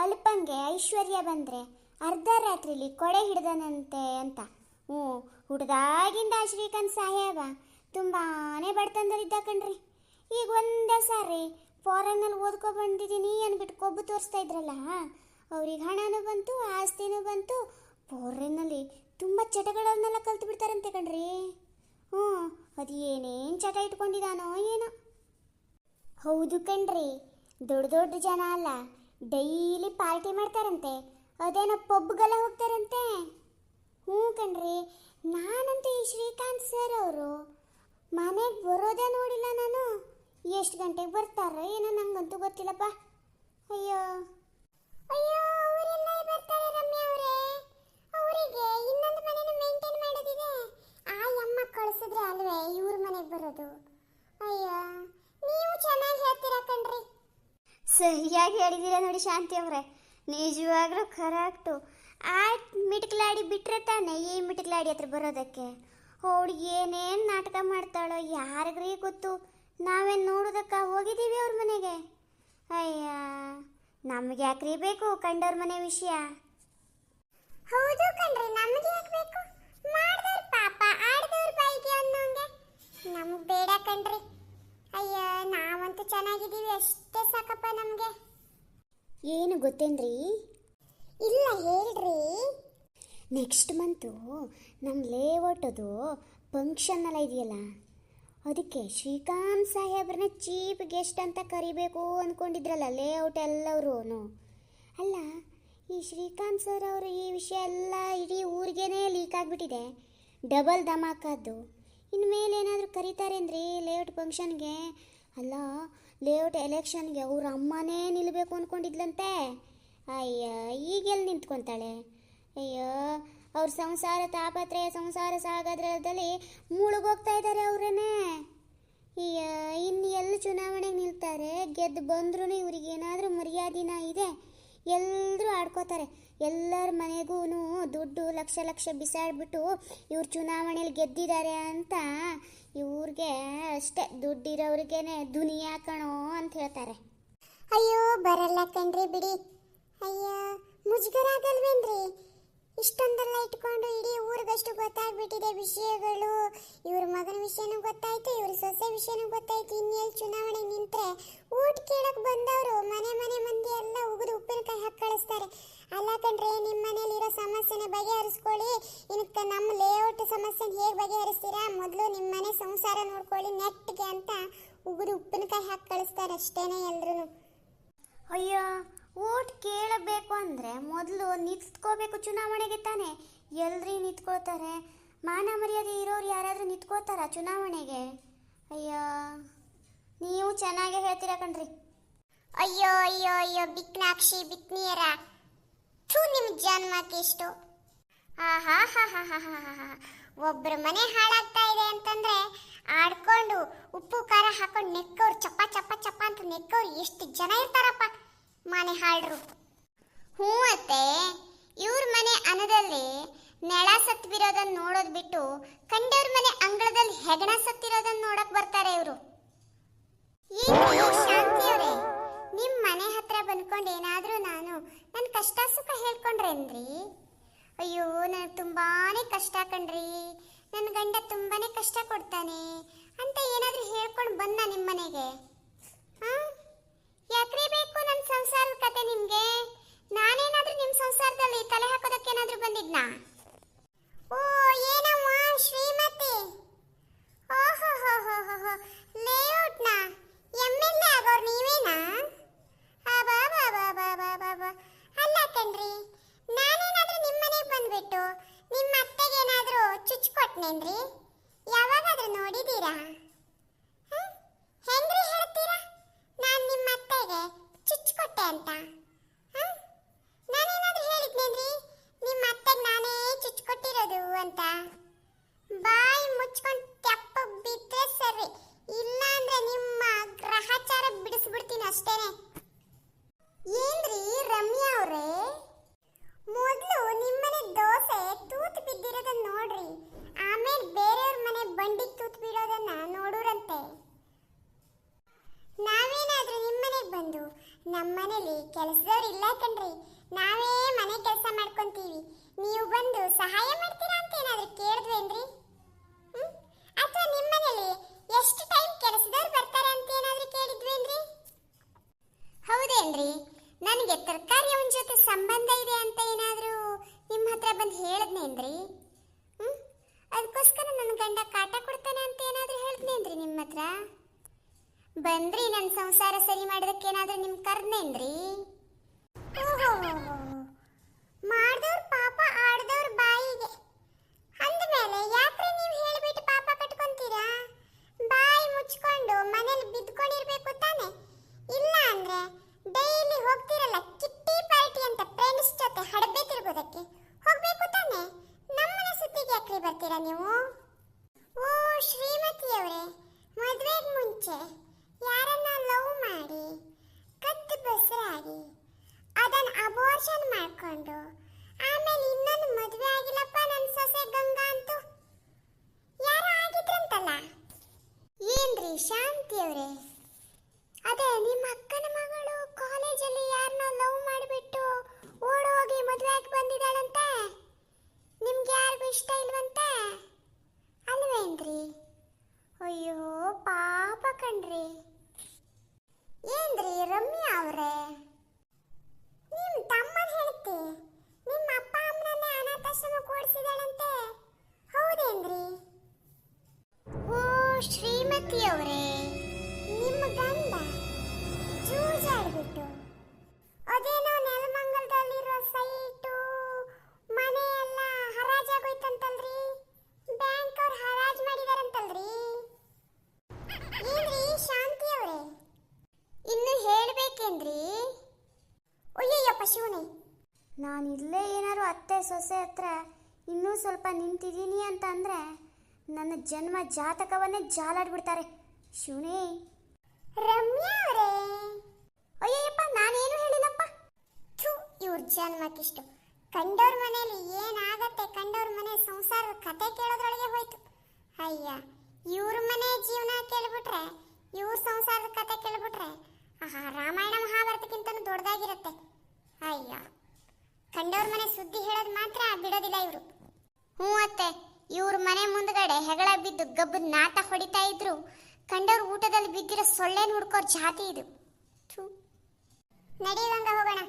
ಅಲ್ಪಂಗೆ ಐಶ್ವರ್ಯ ಬಂದ್ರೆ ಅರ್ಧ ರಾತ್ರಿಲಿ ಕೊಡೆ ಹಿಡ್ದನಂತೆ ಅಂತ. ಹುಡ್ದಾಗಿಂದ ಶ್ರೀಕಾಂತ್ ಸಾಹೇಬ ತುಂಬಾನೇ ಬಡತನದಲ್ಲಿದ್ದ ಕಣ್ರಿ. ಈಗ ಒಂದೇ ಸಾರಿ ಫಾರಿನ್ನಲ್ಲಿ ಓದ್ಕೊ ಬಂದಿದ್ದೀನಿ ಅಂದ್ಬಿಟ್ಟು ಕೊಬ್ಬು ತೋರಿಸ್ತಾ ಇದ್ರಲ್ಲ, ಅವ್ರಿಗೆ ಹಣನೂ ಬಂತು, ಆಸ್ತಿನೂ ಬಂತು. ಫಾರಿನ್ನಲ್ಲಿ ತುಂಬ ಚಟಗಳನ್ನೆಲ್ಲ ಕಲ್ತು ಬಿಡ್ತಾರಂತೆ ಕಣ್ರಿ. ಅದು ಏನೇನು ಚಟ ಇಟ್ಕೊಂಡಿದಾನೋ ಏನೋ. ಹೌದು ಕಣ್ರಿ, ದೊಡ್ಡ ದೊಡ್ಡ ಜನ ಅಲ್ಲ, ಡೈಲಿ ಪಾರ್ಟಿ ಮಾಡ್ತಾರಂತೆ, ಅದೇನೋ ಪಬ್ಗೆಲ್ಲ ಹೋಗ್ತಾರಂತೆ. ಕಣ್ರಿ, ನಾನಂತೂ ಈ ಶ್ರೀಕಾಂತ್ ಸರ್ ಅವರು ಮನೆಗೆ ಬರೋದೇ ನೋಡಿಲ್ಲ ನಾನು. ಎಷ್ಟು ಗಂಟೆಗೆ ಬರ್ತಾರೋ ಏನೋ, ನಂಗಂತೂ ಗೊತ್ತಿಲ್ಲಪ್ಪ. ಅಯ್ಯೋ ಅಯ್ಯೋ, ಅವರೆಲ್ಲ ಬರ್ತಾರೆ ರಮ್ಯಾ ಅವರೇ. ಅವರಿಗೆ ಇನ್ನೊಂದು ಮನೆನ ಮೇಂಟೈನ್ ಮಾಡೋದಿದೆ. ಆ ಅಮ್ಮ ಕಳಿಸಿದ್ರೆ ಅಲ್ವೇ ಇವ್ರ ಮನೆಗೆ ಬರೋದು. ಅಯ್ಯೋ, ನೀವು ಚೆನ್ನಾಗಿ ಹೇಳ್ತೀರಾ ಕಣ್ರಿ. ಸರಿಯಾಗಿ ಹೇಳಿದ್ದೀರಾ ನೋಡಿ ಶಾಂತಿ ಅವರೇ, ನಿಜವಾಗ್ಲೂ ಕರೆಕ್ಟು. ಆ ಮಿಟ್ಕಲಾಡಿ ಬಿಟ್ಟರೆ ತಾನೇ ಈ ಮಿಟ್ಕಲಾಡಿ ಹತ್ರ ಬರೋದಕ್ಕೆ. ಅವಳು ಏನೇನು ನಾಟಕ ಮಾಡ್ತಾಳೋ ಯಾರಿಗ್ರೀ ಗೊತ್ತು. ನಾವೇನು ನೋಡೋದಕ್ಕ ಹೋಗಿದ್ದೀವಿ ಅವ್ರ ಮನೆಗೆ. ಅಯ್ಯ, ನಮ್ಗೆ ಯಾಕ್ರಿ ಬೇಕು ಕಂಡವ್ರ ಮನೆ ವಿಷಯ. ಹೌದು ಕಣ್ರಿ, ನಮಗೆ ಯಾಕೆ ಬೇಕು? ಮಾಡಿದವ್ರ ಪಾಪ ಆಡಿದವ್ರ ಬಾಯಿಗೆ ಅನ್ನೋಂಗೆ ನಮ್ಗೆ ಬೇಡ ಕಣ್ರಿ. ಅಯ್ಯ, ನಾವಂತೂ ಚೆನ್ನಾಗಿದ್ದೀವಿ, ಅಷ್ಟೇ ಸಾಕಪ್ಪ ನಮಗೆ. ಏನು ಗೊತ್ತೇನ್ರಿ? ಇಲ್ಲ ಹೇಳ್ರಿ. ನೆಕ್ಸ್ಟ್ ಮಂತು ನಮ್ಮ ಲೇಔಟದು ಫಂಕ್ಷನ್ ಎಲ್ಲ ಇದೆಯಲ್ಲ, ಅದಕ್ಕೆ ಶ್ರೀಕಾಂತ್ ಸಾಹೇಬ್ರನ್ನ ಚೀಫ್ ಗೆಸ್ಟ್ ಅಂತ ಕರಿಬೇಕು ಅಂದ್ಕೊಂಡಿದ್ರಲ್ಲ ಲೇಔಟ್ ಎಲ್ಲವರು. ಅಲ್ಲ, ಈ ಶ್ರೀಕಾಂತ್ ಸರ್ ಅವರು ಈ ವಿಷಯ ಎಲ್ಲ ಇಡೀ ಊರಿಗೇನೆ ಲೀಕ್ ಆಗಿಬಿಟ್ಟಿದೆ. ಡಬಲ್ ಧಮಾಕದ್ದು. ಇನ್ಮೇಲೆ ಏನಾದರೂ ಕರೀತಾರೇನ್ರಿ ಲೇಔಟ್ ಫಂಕ್ಷನ್ಗೆ? ಅಲ್ಲ, ಲೇಔಟ್ ಎಲೆಕ್ಷನ್ಗೆ ಅವ್ರ ಅಮ್ಮನೇ ನಿಲ್ಲಬೇಕು ಅಂದ್ಕೊಂಡಿದ್ಲಂತೆ. ಅಯ್ಯ, ಈಗೆಲ್ಲಿ ನಿಂತ್ಕೊತಾಳೆ? ಅಯ್ಯೋ, ಅವ್ರ ಸಂಸಾರ ತಾಪತ್ರೆ, ಸಂಸಾರ ಸಾಗೋದ್ರಲ್ಲಿ ಮುಳುಗೋಗ್ತಾ ಇದ್ದಾರೆ ಅವರೇನೆ. ಅಯ್ಯ, ಇನ್ನು ಎಲ್ಲಿ ಚುನಾವಣೆಗೆ ನಿಲ್ತಾರೆ? ಗೆದ್ದು ಬಂದ್ರೂ ಇವ್ರಿಗೇನಾದರೂ ಮರ್ಯಾದಿನ ಇದೆ? ಎಲ್ಲರೂ ಆಡ್ಕೋತಾರೆ. ಎಲ್ಲರ ಮನೆಗೂ ದುಡ್ಡು ಲಕ್ಷ ಲಕ್ಷ ಬಿಸಾಡ್ಬಿಟ್ಟು ಇವ್ರು ಚುನಾವಣೆಯಲ್ಲಿ ಗೆದ್ದಿದ್ದಾರೆ ಅಂತ ಇವ್ರಿಗೆ ಅಷ್ಟೇ, ದುಡ್ಡಿರೋವ್ರಿಗೇನೆ ದುನಿಯಾ ಕಣೋ ಅಂತ ಹೇಳ್ತಾರೆ. ಅಯ್ಯೋ, ಬರಲ್ಲ ಕಣ್ರಿ ಬಿಡಿ. ಅಯ್ಯ, ಮುಜುಗರ ಆಗಲ್ವೇನ್ರಿ? ಇಷ್ಟೊಂದೆಲ್ಲ ಇಟ್ಕೊಂಡು ಇಡೀ ಊರಿಗಷ್ಟು ಗೊತ್ತಾಗ್ಬಿಟ್ಟಿದೆ ವಿಷಯಗಳು. ಇವ್ರ ಮಗನ ವಿಷಯನೂ ಗೊತ್ತಾಯ್ತು, ಇವ್ರ ಸೊಸೆ ವಿಷಯನೂ ಗೊತ್ತಾಯ್ತು. ಇನ್ನೆಲ್ಲಿ ಚುನಾವಣೆ ನಿಂತ್ರೆ ಊಟ ಕೇಳಕ್ ಬಂದವರು ಮನೆ ಮನೆ ಮಂದಿ ಎಲ್ಲ ಉಗಿದು ಉಪ್ಪಿನಕಾಯಿ ಹಾಕಿ ಕಳಿಸ್ತಾರೆ. ಅಲ್ಲ ಕಣ್ರಿ, ನಿಮ್ಮ ಮನೇಲಿರೋ ಸಮಸ್ಯೆನ ಬಗೆಹರಿಸ್ಕೊಳ್ಳಿ. ಇನ್ನು ನಮ್ಮ ಲೇಔಟ್ ಸಮಸ್ಯೆನ ಹೇಗೆ ಬಗೆಹರಿಸ್ತೀರಾ? ಮೊದಲು ನಿಮ್ಮ ಮನೆ ಸಂಸಾರ ನೋಡ್ಕೊಳ್ಳಿ ನೆಟ್ಗೆ ಅಂತ ಉಗಿದು ಉಪ್ಪಿನಕಾಯಿ ಹಾಕಿ ಕಳಿಸ್ತಾರೆ ಅಷ್ಟೇನೆ ಎಲ್ರು. ಅಯ್ಯೋ, ಓಟ್ ಕೇಳಬೇಕು ಅಂದರೆ ಮೊದಲು ನಿಂತ್ಕೋಬೇಕು ಚುನಾವಣೆಗೆ ತಾನೆ. ಎಲ್ರಿ ನಿಂತ್ಕೋತಾರೆ? ಮಾನ ಮರ್ಯಾದೆ ಇರೋರು ಯಾರಾದರೂ ನಿಂತ್ಕೋತಾರ ಚುನಾವಣೆಗೆ? ಅಯ್ಯೋ, ನೀವು ಚೆನ್ನಾಗೇ ಹೇಳ್ತೀರಾ ಕಣ್ರಿ. ಅಯ್ಯೋ ಅಯ್ಯೋ ಅಯ್ಯೋ, ಬಿಕ್ನಾಕ್ಷಿ ಬಿಕ್ನಿಯರ, ನಿಮ್ಮ ಜನ್ಮಕ್ಕೆ ಇಷ್ಟು. ಒಬ್ರ ಮನೆ ಹಾಳಾಗ್ತಾ ಇದೆ ಅಂತಂದ್ರೆ ಆಡ್ಕೊಂಡು ಉಪ್ಪು ಖಾರ ಹಾಕೊಂಡು ನೆಕ್ಕವ್ರು, ಚಪ್ಪ ಚಪ್ಪ ಚಪ್ಪ ಅಂತ ನೆಕ್ಕವ್ರು ಎಷ್ಟು ಜನ ಇರ್ತಾರಪ್ಪ ಮನೆ ಹಾಳ್ರು. ಅತ್ತೆ, ಇವ್ರ ಮನೆ ಅನ್ನದಲ್ಲಿ ನೆಳ ಸತ್ ಬಿರೋದನ್ನ ನೋಡೋದ್ ಬಿಟ್ಟು ಕಂಡವ್ರ ಮನೆ ಅಂಗಳದಲ್ಲಿ ಹೆಗಣ ಸತ್ತಿರೋದನ್ನ ನೋಡಕ್ ಬರ್ತಾರೆ ಇವರು. ಶಾಂತಿ ಅವರೇ, ನಿಮ್ ಮನೆ ಹತ್ರ ಬಂದ್ಕೊಂಡು ಏನಾದ್ರೂ ನಾನು ನನ್ನ ಕಷ್ಟ ಸುಖ ಹೇಳ್ಕೊಂಡ್ರೇನ್ರಿ? ಅಯ್ಯೋ, ನನಗೆ ತುಂಬಾನೇ ಕಷ್ಟ ಕಣ್ರಿ, ನನ್ನ ಗಂಡ ತುಂಬಾನೇ ಕಷ್ಟ ಕೊಡ್ತಾನೆ ಅಂತ ಏನಾದ್ರೂ ಹೇಳ್ಕೊಂಡು ಬಂದ ನಿಮ್ಮ ಮನೆಗೆ? ಯಾಕ್ರಿ ಬೇಕು ನನ್ನ ಸಂಸಾರದ ಕತೆ ನಿಮ್ಗೆ? ನಾನೇನಾದ್ರೂ ನಿಮ್ಮ ಸಂಸಾರದಲ್ಲಿ ತಲೆ ಹಾಕೋದಕ್ಕೆ ಏನಾದ್ರೂ ಬಂದಿದ್ನಾ? ಓ, ಏನಮ್ಮ ಶ್ರೀಮತಿ, ಓಹೋ ಹೋ ಹೋ ಹೋ, ಲೇಔಟ್ನ MLA ಆಗೋರು ನೀವೇನಾ? ಅಲ್ಲ ಕಣ್ರಿ, ನಾನೇನಾದ್ರೂ ನಿಮ್ಮ ಮನೆಗೆ ಬಂದ್ಬಿಟ್ಟು ನಿಮ್ಮ ಅತ್ತೆಗೇನಾದ್ರೂ ಚುಚ್ಕೊಟ್ನೇನ್ರಿ? ಯಾವಾಗಾದ್ರೂ ನೋಡಿದೀರಾ? ಹೆಂಗ್ರಿ ಹೇಳ್ತೀರಾ ನಾನು ನಿಮ್ಮ ಅತ್ತೆಗೆ ಚುಚ್ಕೊಟ್ಟೆ ಅಂತ? ನಾನೇನಾದ್ರೂ ಹೇಳಿದ್ನೇನ್ರಿ? ಹೇಳಿದ್ವೇನ್ರಿ ನಿಮ್ಮ ಅತ್ತೆಗೆ ನಾನೇ ಚುಚ್ಕೊಟ್ಟಿರೋದು ಅಂತ. ಬಾಯಿ ಮುಚ್ಕೊಂಡು ತೆಪ್ಪ ಬಿಟ್ರೆ ಸರಿ, ಇಲ್ಲ ಅಂದ್ರೆ ನಿಮ್ಮ ಗ್ರಹಚಾರ ಬಿಡಿಸ್ಬಿಡ್ತೀನಿ ಅಷ್ಟೇನೆ. ಏನ್ರಿ ರಮ್ಯಾ ಅವ್ರೆ, ಮೊದಲು ನಿಮ್ಮನೆ ದೋಸೆ ತೂತು ಬಿದ್ದಿರೋದನ್ನ ನೋಡ್ರಿ, ಆಮೇಲೆ ಬೇರೆಯವ್ರ ಮನೆ ಬಂಡಿ ತೂತು ಬೀಳೋದನ್ನ ನೋಡೂರಂತೆ. ನಾವೇನಾದ್ರೂ ನಿಮ್ಮನೆಗೆ ಬಂದು ನಮ್ಮನೇಲಿ ಕೆಲಸದವ್ರು ಇಲ್ಲ ಕಣ್ರಿ, ನಾವೇ ಮನೆ ಕೆಲಸ ಮಾಡ್ಕೊಂತೀವಿ, ನೀವು ಬಂದು ಸಹಾಯ ಮಾಡ್ತೀರಾ ಅಂತ ಏನಾದ್ರೂ ಕೇಳಿದ್ವೇನ್ರಿ? ಅಥವಾ ನಿಮ್ಮನೇಲಿ ಎಷ್ಟು ಟೈಮ್ ಕೆಲಸದವ್ರು ಬರ್ತಾರೆ ಅಂತ ಏನಾದ್ರೂ ಕೇಳಿದ್ವೇನ್ರಿ? ಹೌದೇನ್ರಿ? ನನಗೆ ತರಕಾರಿ ಅವನ ಜೊತೆ ಸಂಬಂಧ ಇದೆ ಅಂತ ಏನಾದ್ರೂ ನಿಮ್ಮ ಹತ್ರ ಬಂದು ಹೇಳಿದ್ನೇನ್ರಿ? ಅದಕ್ಕೋಸ್ಕರ ನನ್ನ ಗಂಡ ಕಾಟ ಕೊಡ್ತಾನೆ ಅಂತ ಏನಾದ್ರೂ ಹೇಳಿದ್ನೇನ್ರಿ ನಿಮ್ಮ ಹತ್ರ? ಬಂದ್ರಿ ನನ್ನ ಸಂಸಾರ ಸರಿ ಮಾಡೋದಕ್ಕೆ ಏನಾದ್ರೂ ನಿಮ್ ಕರ್ನೇನ್ರಿ? ಮಾಡ್ದವ್ರ ಪಾಪ ಆಡ್ದವ್ರ ಬಾಯಿಗೆ ಅಂದಮೇಲೆ ಯಾಕ್ರಿ ನೀವು ಹೇಳಿಬಿಟ್ಟು ಪಾಪ ಕಟ್ಕೊಂತೀರಾ? ಬಾಯಿ ಮುಚ್ಕೊಂಡು ಮನೇಲಿ ಬಿದ್ಕೊಂಡಿರ್ಬೇಕು ತಾನೆ, ಇಲ್ಲ ಅಂದ್ರೆ ಡೈಲಿ ಹೋಗ್ತಿರಲ್ಲ ಕಿಟ್ಟಿ ಪಾರ್ಟಿ ಅಂತ ಫ್ರೆಂಡ್ಸ್ ಜೊತೆ ಹಡಬೆ ತಿರ್ಗೋದಕ್ಕೆ ಹೋಗ್ಬೇಕು ತಾನೆ, ನಮ್ಮನೆ ಸುದ್ದಿಗೆ ಯಾಕ್ರಿ ಬರ್ತೀರಾ ನೀವು? ಓ ಶ್ರೀಮತಿಯವರೇ, ಮದ್ವೆಗೆ ಮುಂಚೆ ಯಾರನ್ನ ಲವ್ ಮಾಡಿ ಕದ್ದು ಬಸರಾಗಿ ಅದನ್ನ ಅಬೋರ್ಷನ್ ಮಾಡ್ಕೊಂಡು ಆಮೇಲೆ ಇನ್ನೊಂದು ಮದುವೆ ಆಗಿಲ್ಲಪ್ಪ ನನ್ನ ಸೊಸೆ ಗಂಗಾ ಅಂತೂ ಯಾರೋ ಆಗಿದ್ರಂತಲ್ಲ, ಏನ್ರಿ ಶಾಂತಿಯವರೇ? ಅದೇ ನಿಮ್ಮ ಅಕ್ಕನ ಮಗಳು ಕಾಲೇಜಲ್ಲಿ ಯಾರನ್ನ ಲವ್ ಮಾಡಿಬಿಟ್ಟು ಓಡೋಗಿ ಮದುವೆ ಆಗಿ ಬಂದಿದ್ದಾಳಂತೆ, ನಿಮ್ಗೆ ಯಾರಿಗೂ ಇಷ್ಟ ಇಲ್ವಂತೆ ಅಲ್ವೇನ್ರಿ? ಅಯ್ಯೋ ಪಾಪ ಕಣ್ರಿ. ಏನ್ರಿ ರಮ್ಯಾ ಅವ್ರೆ, ನಿಮ್ ತಮ್ಮನ ಹೇಳ್ತಿ ನಿಮ್ಮ ಅಪ್ಪ ಅಮ್ಮನನ್ನೇ ಅನಾಥಾಶ್ರಮ ಕೂಡಿಸಿದಾಳಂತೆ, ಹೌದೇನ್ರಿ? ಓ ಶ್ರೀಮತಿಯವರೇ, ನಿಮ್ಮ ಗಂಡ ಜೂಜಾಡ್ಬಿಟ್ಟು ಅದೇನೋ ನೆಲಮಂಗಲದಲ್ಲಿರೋ ಸೈಟು ಮನೆ ಎಲ್ಲ ಹರಾಜಾಗೋಯ್ತಂತಲ್ರಿ, ಬ್ಯಾಂಕ್ ಅವ್ರು ಹರಾಜ್ ಮಾಡಿದಾರಂತಲ್ರಿ? ಏನ್ರಿ ಶಾಂತಿಯವರೇ, ಇನ್ನು ಹೇಳ್ಬೇಕೇನ್ರಿ? ಅಯ್ಯಯ್ಯಪ್ಪ ಶಿವನೇ, ನಾನು ಇಲ್ಲೇ ಏನಾದ್ರು ಅತ್ತೆ ಸೊಸೆ ಹತ್ರ ಇನ್ನೂ ಸ್ವಲ್ಪ ನಿಂತಿದ್ದೀನಿ ಅಂತ ಅಂದರೆ ನನ್ನ ಜನ್ಮ ಜಾತಕವನ್ನೇ ಜಾಲಾಡ್ಬಿಡ್ತಾರೆ. ಶಿವನೇ. ರಮ್ಯಾ ಅವರೇ, ಅಯ್ಯಯ್ಯಪ್ಪ, ನಾನೇನು ಹೇಳಿಲ್ಲಪ್ಪ. ಥು, ಇವ್ರ ಜನ್ಮಕ್ಕಿಷ್ಟು. ಕಂಡವ್ರ ಮನೇಲಿ ಏನಾಗತ್ತೆ, ಕಂಡವ್ರ ಮನೆ ಸಂಸಾರದ ಕತೆ ಕೇಳೋದ್ರೊಳಗೆ ಹೋಯ್ತು. ಅಯ್ಯ, ಇವ್ರ ಮನೆ ಜೀವನ ಕೇಳ್ಬಿಟ್ರೆ, ಇವ್ರ ಸಂಸಾರದ ಕತೆ ಕೇಳ್ಬಿಟ್ರೆ ರಾಮಾಯಣ ಮಹಾಭಾರತಕ್ಕಿಂತನೂ ದೊಡ್ಡದಾಗಿರುತ್ತೆ. ಅಯ್ಯ, ಕಂಡವ್ರ ಮನೆ ಸುದ್ದಿ ಹೇಳೋದು ಮಾತ್ರ ಬಿಡೋದಿಲ್ಲ ಇವರು. ಹ್ಞೂ ಅತ್ತೆ, ಇವ್ರ ಮನೆ ಮುಂದ್ಗಡೆ ಹೆಗಳ ಬಿದ್ದು ಗಬ್ಬದ ನಾಟ ಹೊಡಿತಾ ಇದ್ರು, ಕಂಡವ್ರ ಊಟದಲ್ಲಿ ಬಿದ್ದಿರೋ ಸೊಳ್ಳೆನ ಹುಡ್ಕೋರ್ ಜಾತಿ ಇದು. ನಡೆಯುವಂಗ ಹೋಗೋಣ.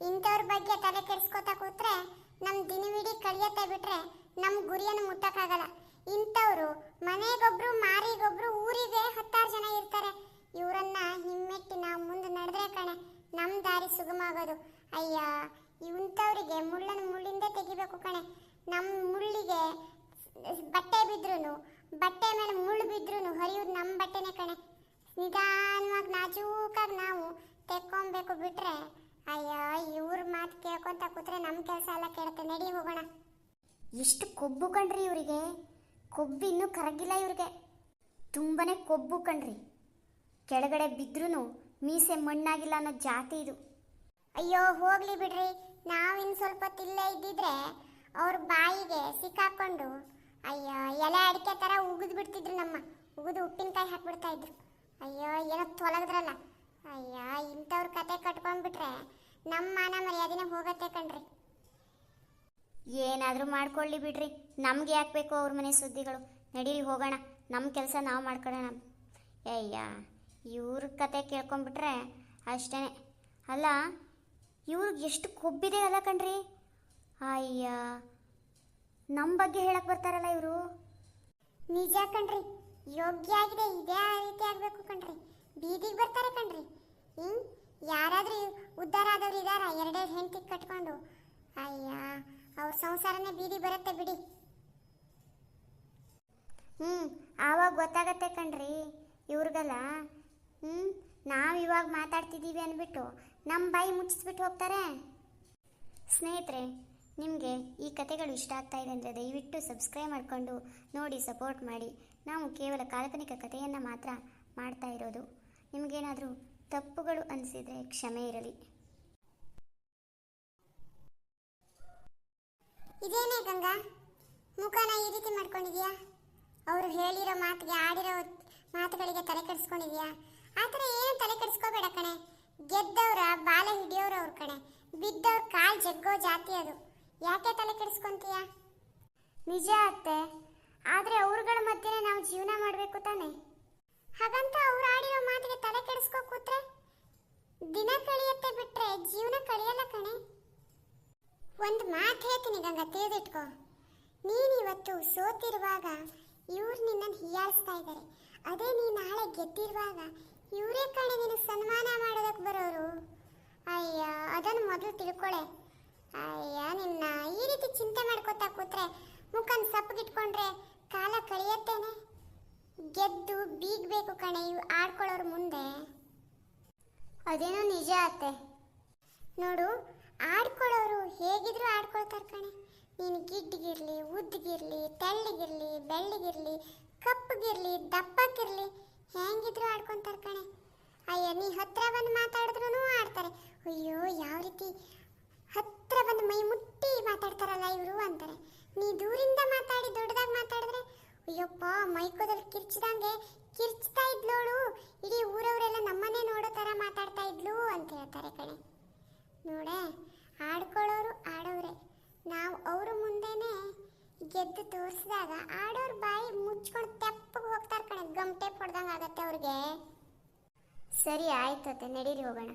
ಇಂಥವ್ರ ಬಗ್ಗೆ ತಲೆ ಕೆಡಿಸ್ಕೋತಾ ಕೂತ್ರೆ ನಮ್ ದಿನವಿಡೀ ಕಳಿಯತ್ತೆ ಬಿಟ್ರೆ ನಮ್ ಗುರಿಯನ್ನು ಮುಟ್ಟಕ್ಕಾಗಲ್ಲ. ಇಂಥವ್ರು ಮನೆಗೊಬ್ರು ಮಾರಿಗೊಬ್ರು ಊರಿಗೆ 10 ಜನ ಇರ್ತಾರೆ. ಇವರನ್ನ ಹಿಮ್ಮೆಟ್ಟಿ ನಾವು ಮುಂದೆ ನಡೆದ್ರೆ ಕಣೆ ನಮ್ ದಾರಿ ಸುಗಮ ಆಗೋದು. ಅಯ್ಯ, ಇಂಥವ್ರಿಗೆ ಮುಳ್ಳನ್ನು ಮುಳ್ಳಿಂದ ತೆಗಿಬೇಕು ಕಣೆ. ನಮ್ ಮುಳ್ಳಿಗೆ ಬಟ್ಟೆ ಬಿದ್ರೂ, ಬಟ್ಟೆ ಮೇಲೆ ಮುಳ್ಳು ಬಿದ್ರೂ ಹರಿಯೋದು ನಮ್ಮ ಬಟ್ಟೆನೇ ಕಣೆ. ನಿಧಾನವಾಗಿ ನಾಜೂಕಾಗಿ ನಾವು ತೆಕ್ಕೊಬೇಕು ಬಿಟ್ರೆ, ಅಯ್ಯ, ಇವ್ರ ಮಾತು ಕೇಳ್ಕೊಂತ ಕೂತ್ರೆ ನಮ್ಮ ಕೆಲಸ ಎಲ್ಲ ಕೇಳುತ್ತೆ. ನಡಿ ಹೋಗೋಣ. ಎಷ್ಟು ಕೊಬ್ಬು ಕಣ್ರಿ ಇವರಿಗೆ, ಕೊಬ್ಬು ಇನ್ನೂ ಕರಗಿಲ್ಲ ಇವ್ರಿಗೆ, ತುಂಬನೇ ಕೊಬ್ಬು ಕಣ್ರಿ. ಕೆಳಗಡೆ ಬಿದ್ರೂ ಮೀಸೆ ಮಣ್ಣಾಗಿಲ್ಲ ಅನ್ನೋ ಜಾತಿ ಇದು. ಅಯ್ಯೋ ಹೋಗ್ಲಿ ಬಿಡ್ರಿ, ನಾವಿನ್ ಸ್ವಲ್ಪ ತಿಲ್ಲೇ ಇದ್ದಿದ್ರೆ ಅವ್ರ ಬಾಯಿಗೆ ಸಿಕ್ಕಾಕೊಂಡು ಅಯ್ಯೋ ಎಲೆ ಅಡಿಕೆ ಥರ ಉಗಿದು ಬಿಡ್ತಿದ್ರು. ನಮ್ಮ ಉಗಿದು ಉಪ್ಪಿನಕಾಯಿ ಹಾಕ್ಬಿಡ್ತಾ ಇದ್ರು. ಅಯ್ಯೋ ಏನೋ ತೊಲಗದ್ರಲ್ಲ. ಅಯ್ಯ, ಇಂಥವ್ರ ಕತೆ ಕಟ್ಕೊಂಡ್ಬಿಟ್ರೆ ನಮ್ಮ ಮಾನ ಮರ್ಯಾದೆನೇ ಹೋಗತ್ತೆ ಕಣ್ರಿ. ಏನಾದರೂ ಮಾಡ್ಕೊಳ್ಳಿ ಬಿಡ್ರಿ, ನಮ್ಗೆ ಯಾಕೆ ಬೇಕು ಅವ್ರ ಮನೆ ಸುದ್ದಿಗಳು. ನಡೀರಿ ಹೋಗೋಣ, ನಮ್ಮ ಕೆಲಸ ನಾವು ಮಾಡ್ಕೊಳ್ಳೋಣ. ಅಯ್ಯ, ಇವ್ರ ಕತೆ ಕೇಳ್ಕೊಂಬಿಟ್ರೆ ಅಷ್ಟೇ. ಅಲ್ಲ, ಇವ್ರಿಗೆ ಎಷ್ಟು ಕೊಬ್ಬಿದೆ ಅಲ್ಲ ಕಣ್ರಿ. ಅಯ್ಯ, ನಮ್ಮ ಬಗ್ಗೆ ಹೇಳಕ್ಕೆ ಬರ್ತಾರಲ್ಲ ಇವರು. ನಿಜ ಕಣ್ರಿ, ಯೋಗ್ಯ ಆಗಿದೆ, ಇದೇ ರೀತಿ ಆಗಬೇಕು ಕಣ್ರಿ. ಬೀದಿಗೆ ಬರ್ತಾರೆ ಕಣ್ರಿ. ಯಾರಾದ್ರೂ ಉದ್ಧಾರ ಆದವ್ರು ಇದಾರ? 2 ಹೆಂಡತಿ ಕಟ್ಕೊಂಡು. ಅಯ್ಯ, ಅವ್ರ ಸಂಸಾರನೇ ಬೀದಿ ಬರುತ್ತೆ ಬಿಡಿ. ಆವಾಗ ಗೊತ್ತಾಗತ್ತೆ ಕಣ್ರಿ ಇವ್ರಿಗಲ್ಲ. ನಾವು ಇವಾಗ ಮಾತಾಡ್ತಿದ್ದೀವಿ ಅಂದ್ಬಿಟ್ಟು ನಮ್ಮ ಬಾಯಿ ಮುಚ್ಚಿಸ್ಬಿಟ್ಟು ಹೋಗ್ತಾರೆ. ಸ್ನೇಹಿತರೆ, ನಿಮಗೆ ಈ ಕಥೆಗಳು ಇಷ್ಟ ಆಗ್ತಾ ಇದೆ ಅಂದರೆ ದಯವಿಟ್ಟು ಸಬ್ಸ್ಕ್ರೈಬ್ ಮಾಡಿಕೊಂಡು ನೋಡಿ ಸಪೋರ್ಟ್ ಮಾಡಿ. ನಾವು ಕೇವಲ ಕಾಲ್ಪನಿಕ ಕಥೆಯನ್ನು ಮಾತ್ರ ಮಾಡ್ತಾ ಇರೋದು. ನಿಮಗೇನಾದರೂ ತಪ್ಪುಗಳು ಅನಿಸಿದರೆ ಕ್ಷಮೆ ಇರಲಿ. ಇದೇನೇ ಗಂಗಾ, ಮುಖನ ಈ ರೀತಿ ಮಾಡ್ಕೊಂಡಿದ್ಯಾ? ಅವರು ಹೇಳಿರೋ ಮಾತಿಗೆ, ಆಡಿರೋ ಮಾತುಗಳಿಗೆ ತಲೆ ಕೆಡಿಸ್ಕೊಂಡಿದ್ಯಾ? ಆ ಥರ ಏನು ತಲೆ ಕೆಡಿಸ್ಕೋಬೇಡ ಕಣೆ. ಗೆದ್ದವ್ರ ಬಾಲ ಹಿಡಿಯೋರು ಅವ್ರ ಕಣೆ, ಬಿದ್ದವ್ರ ಕಾಲ್ ಜಗ್ಗೋ ಜಾತಿ ಅದು. ಯಾಕೆ ತಲೆ ಕೆಡಿಸ್ಕೊಂತೀಯ? ನಿಜ ಅತ್ತೆ, ಆದರೆ ಅವ್ರಗಳ ಮಧ್ಯೆ ನಾವು ಜೀವನ ಮಾಡಬೇಕು ತಾನೆ. ಹಾಗಂತ ಅವ್ರು ಆಡಿರೋ ಮಾತಿಗೆ ತಲೆ ಕೆಡಿಸ್ಕೋ ಕೂತ್ರೆ ದಿನ ಕಳಿಯತ್ತೆ ಬಿಟ್ರೆ ಜೀವನ ಕಳಿಯಲ್ಲ ಕಣೆ. ಒಂದು ಮಾತು ಹೇಳ್ತೀನಿ ಗಂಗಾ, ತಿಳಿದಿಟ್ಕೋ. ನೀನಿವತ್ತು ಸೋತಿರುವಾಗ ಇವ್ರು ನಿನ್ನನ್ನು ಹೀಯಾಳಿಸ್ತಾ ಇದ್ದಾರೆ. ಅದೇ ನೀ ನಾಳೆ ಗೆದ್ದಿರುವಾಗ ಇವರೇ ಕಣೆ ನಿನ್ನ ಸನ್ಮಾನ ಮಾಡೋದಕ್ಕೆ ಬರೋರು. ಅಯ್ಯ, ಅದನ್ನು ಮೊದಲು ತಿಳ್ಕೊಳೆ. ಅಯ್ಯ, ನಿನ್ನ ಈ ರೀತಿ ಚಿಂತೆ ಮಾಡ್ಕೋತಾ ಕೂತ್ರೆ, ಮುಖನ್ ಸಪ್ಪಗಿಟ್ಕೊಂಡ್ರೆ ಕಾಲ ಕಳಿಯತ್ತೇನೆ. ಗೆದ್ದು ಬೀಗಬೇಕು ಕಣೆ ಇವು ಆಡ್ಕೊಳ್ಳೋರು ಮುಂದೆ. ಅದೇನೋ ನಿಜ ಅತ್ತೆ. ನೋಡು, ಆಡ್ಕೊಳ್ಳೋರು ಹೇಗಿದ್ರು ಆಡ್ಕೊಳ್ತಾರೆ ಕಣೆ. ನೀನು ಗಿಡ್ಡಿಗಿರ್ಲಿ, ಉದ್ದಗಿರ್ಲಿ, ತೆಳ್ಳಗಿರ್ಲಿ, ಬೆಳ್ಳಗಿರ್ಲಿ, ಕಪ್ಪಗಿರ್ಲಿ, ದಪ್ಪಕ್ಕಿರ್ಲಿ, ಹೆಂಗಿದ್ರು ಆಡ್ಕೊಂತಾರೆ ಕಣೆ. ಅಯ್ಯ, ನೀ ಹತ್ರ ಬಂದು ಮಾತಾಡಿದ್ರು ಆಡ್ತಾರೆ. ಅಯ್ಯೋ, ಯಾವ ರೀತಿ ಹತ್ರ ಬಂದು ಮೈ ಮುಟ್ಟಿ ಮಾತಾಡ್ತಾರಲ್ಲ ಇವರು ಅಂತಾರೆ. ನೀ ದೂರಿಂದ ಮಾತಾಡಿ ದೊಡ್ಡದಾಗಿ ಮಾತಾಡಿದ್ರೆ, ಅಯ್ಯಪ್ಪ ಮೈಕೋದಲ್ಲಿ ಕಿರ್ಚಿದಂಗೆ ಕಿರ್ಚ್ತಾ ಇದ್ಲೋಳು, ಇಡೀ ಊರವರೆಲ್ಲ ನಮ್ಮನ್ನೇ ನೋಡೋ ಥರ ಮಾತಾಡ್ತಾ ಇದ್ಲು ಅಂತ ಹೇಳ್ತಾರೆ ಕಣೆ. ನೋಡೆ, ಆಡ್ಕೊಳ್ಳೋರು ಆಡೋರೆ. ನಾವು ಅವ್ರ ಮುಂದೆನೆ ಗೆದ್ದು ತೋರಿಸಿದಾಗ ಆಡೋರು ಬಾಯಿ ಮುಚ್ಕೊಂಡು ತೆಪ್ಪಗೆ ಹೋಗ್ತಾರೆ ಕಣೆ. ಗಮ್ಟೆ ಹೊಡೆದಂಗೆ ಆಗತ್ತೆ ಅವ್ರಿಗೆ. ಸರಿ, ಆಯ್ತು ಅತ್ತೆ, ನಡೀರಿ ಹೋಗೋಣ.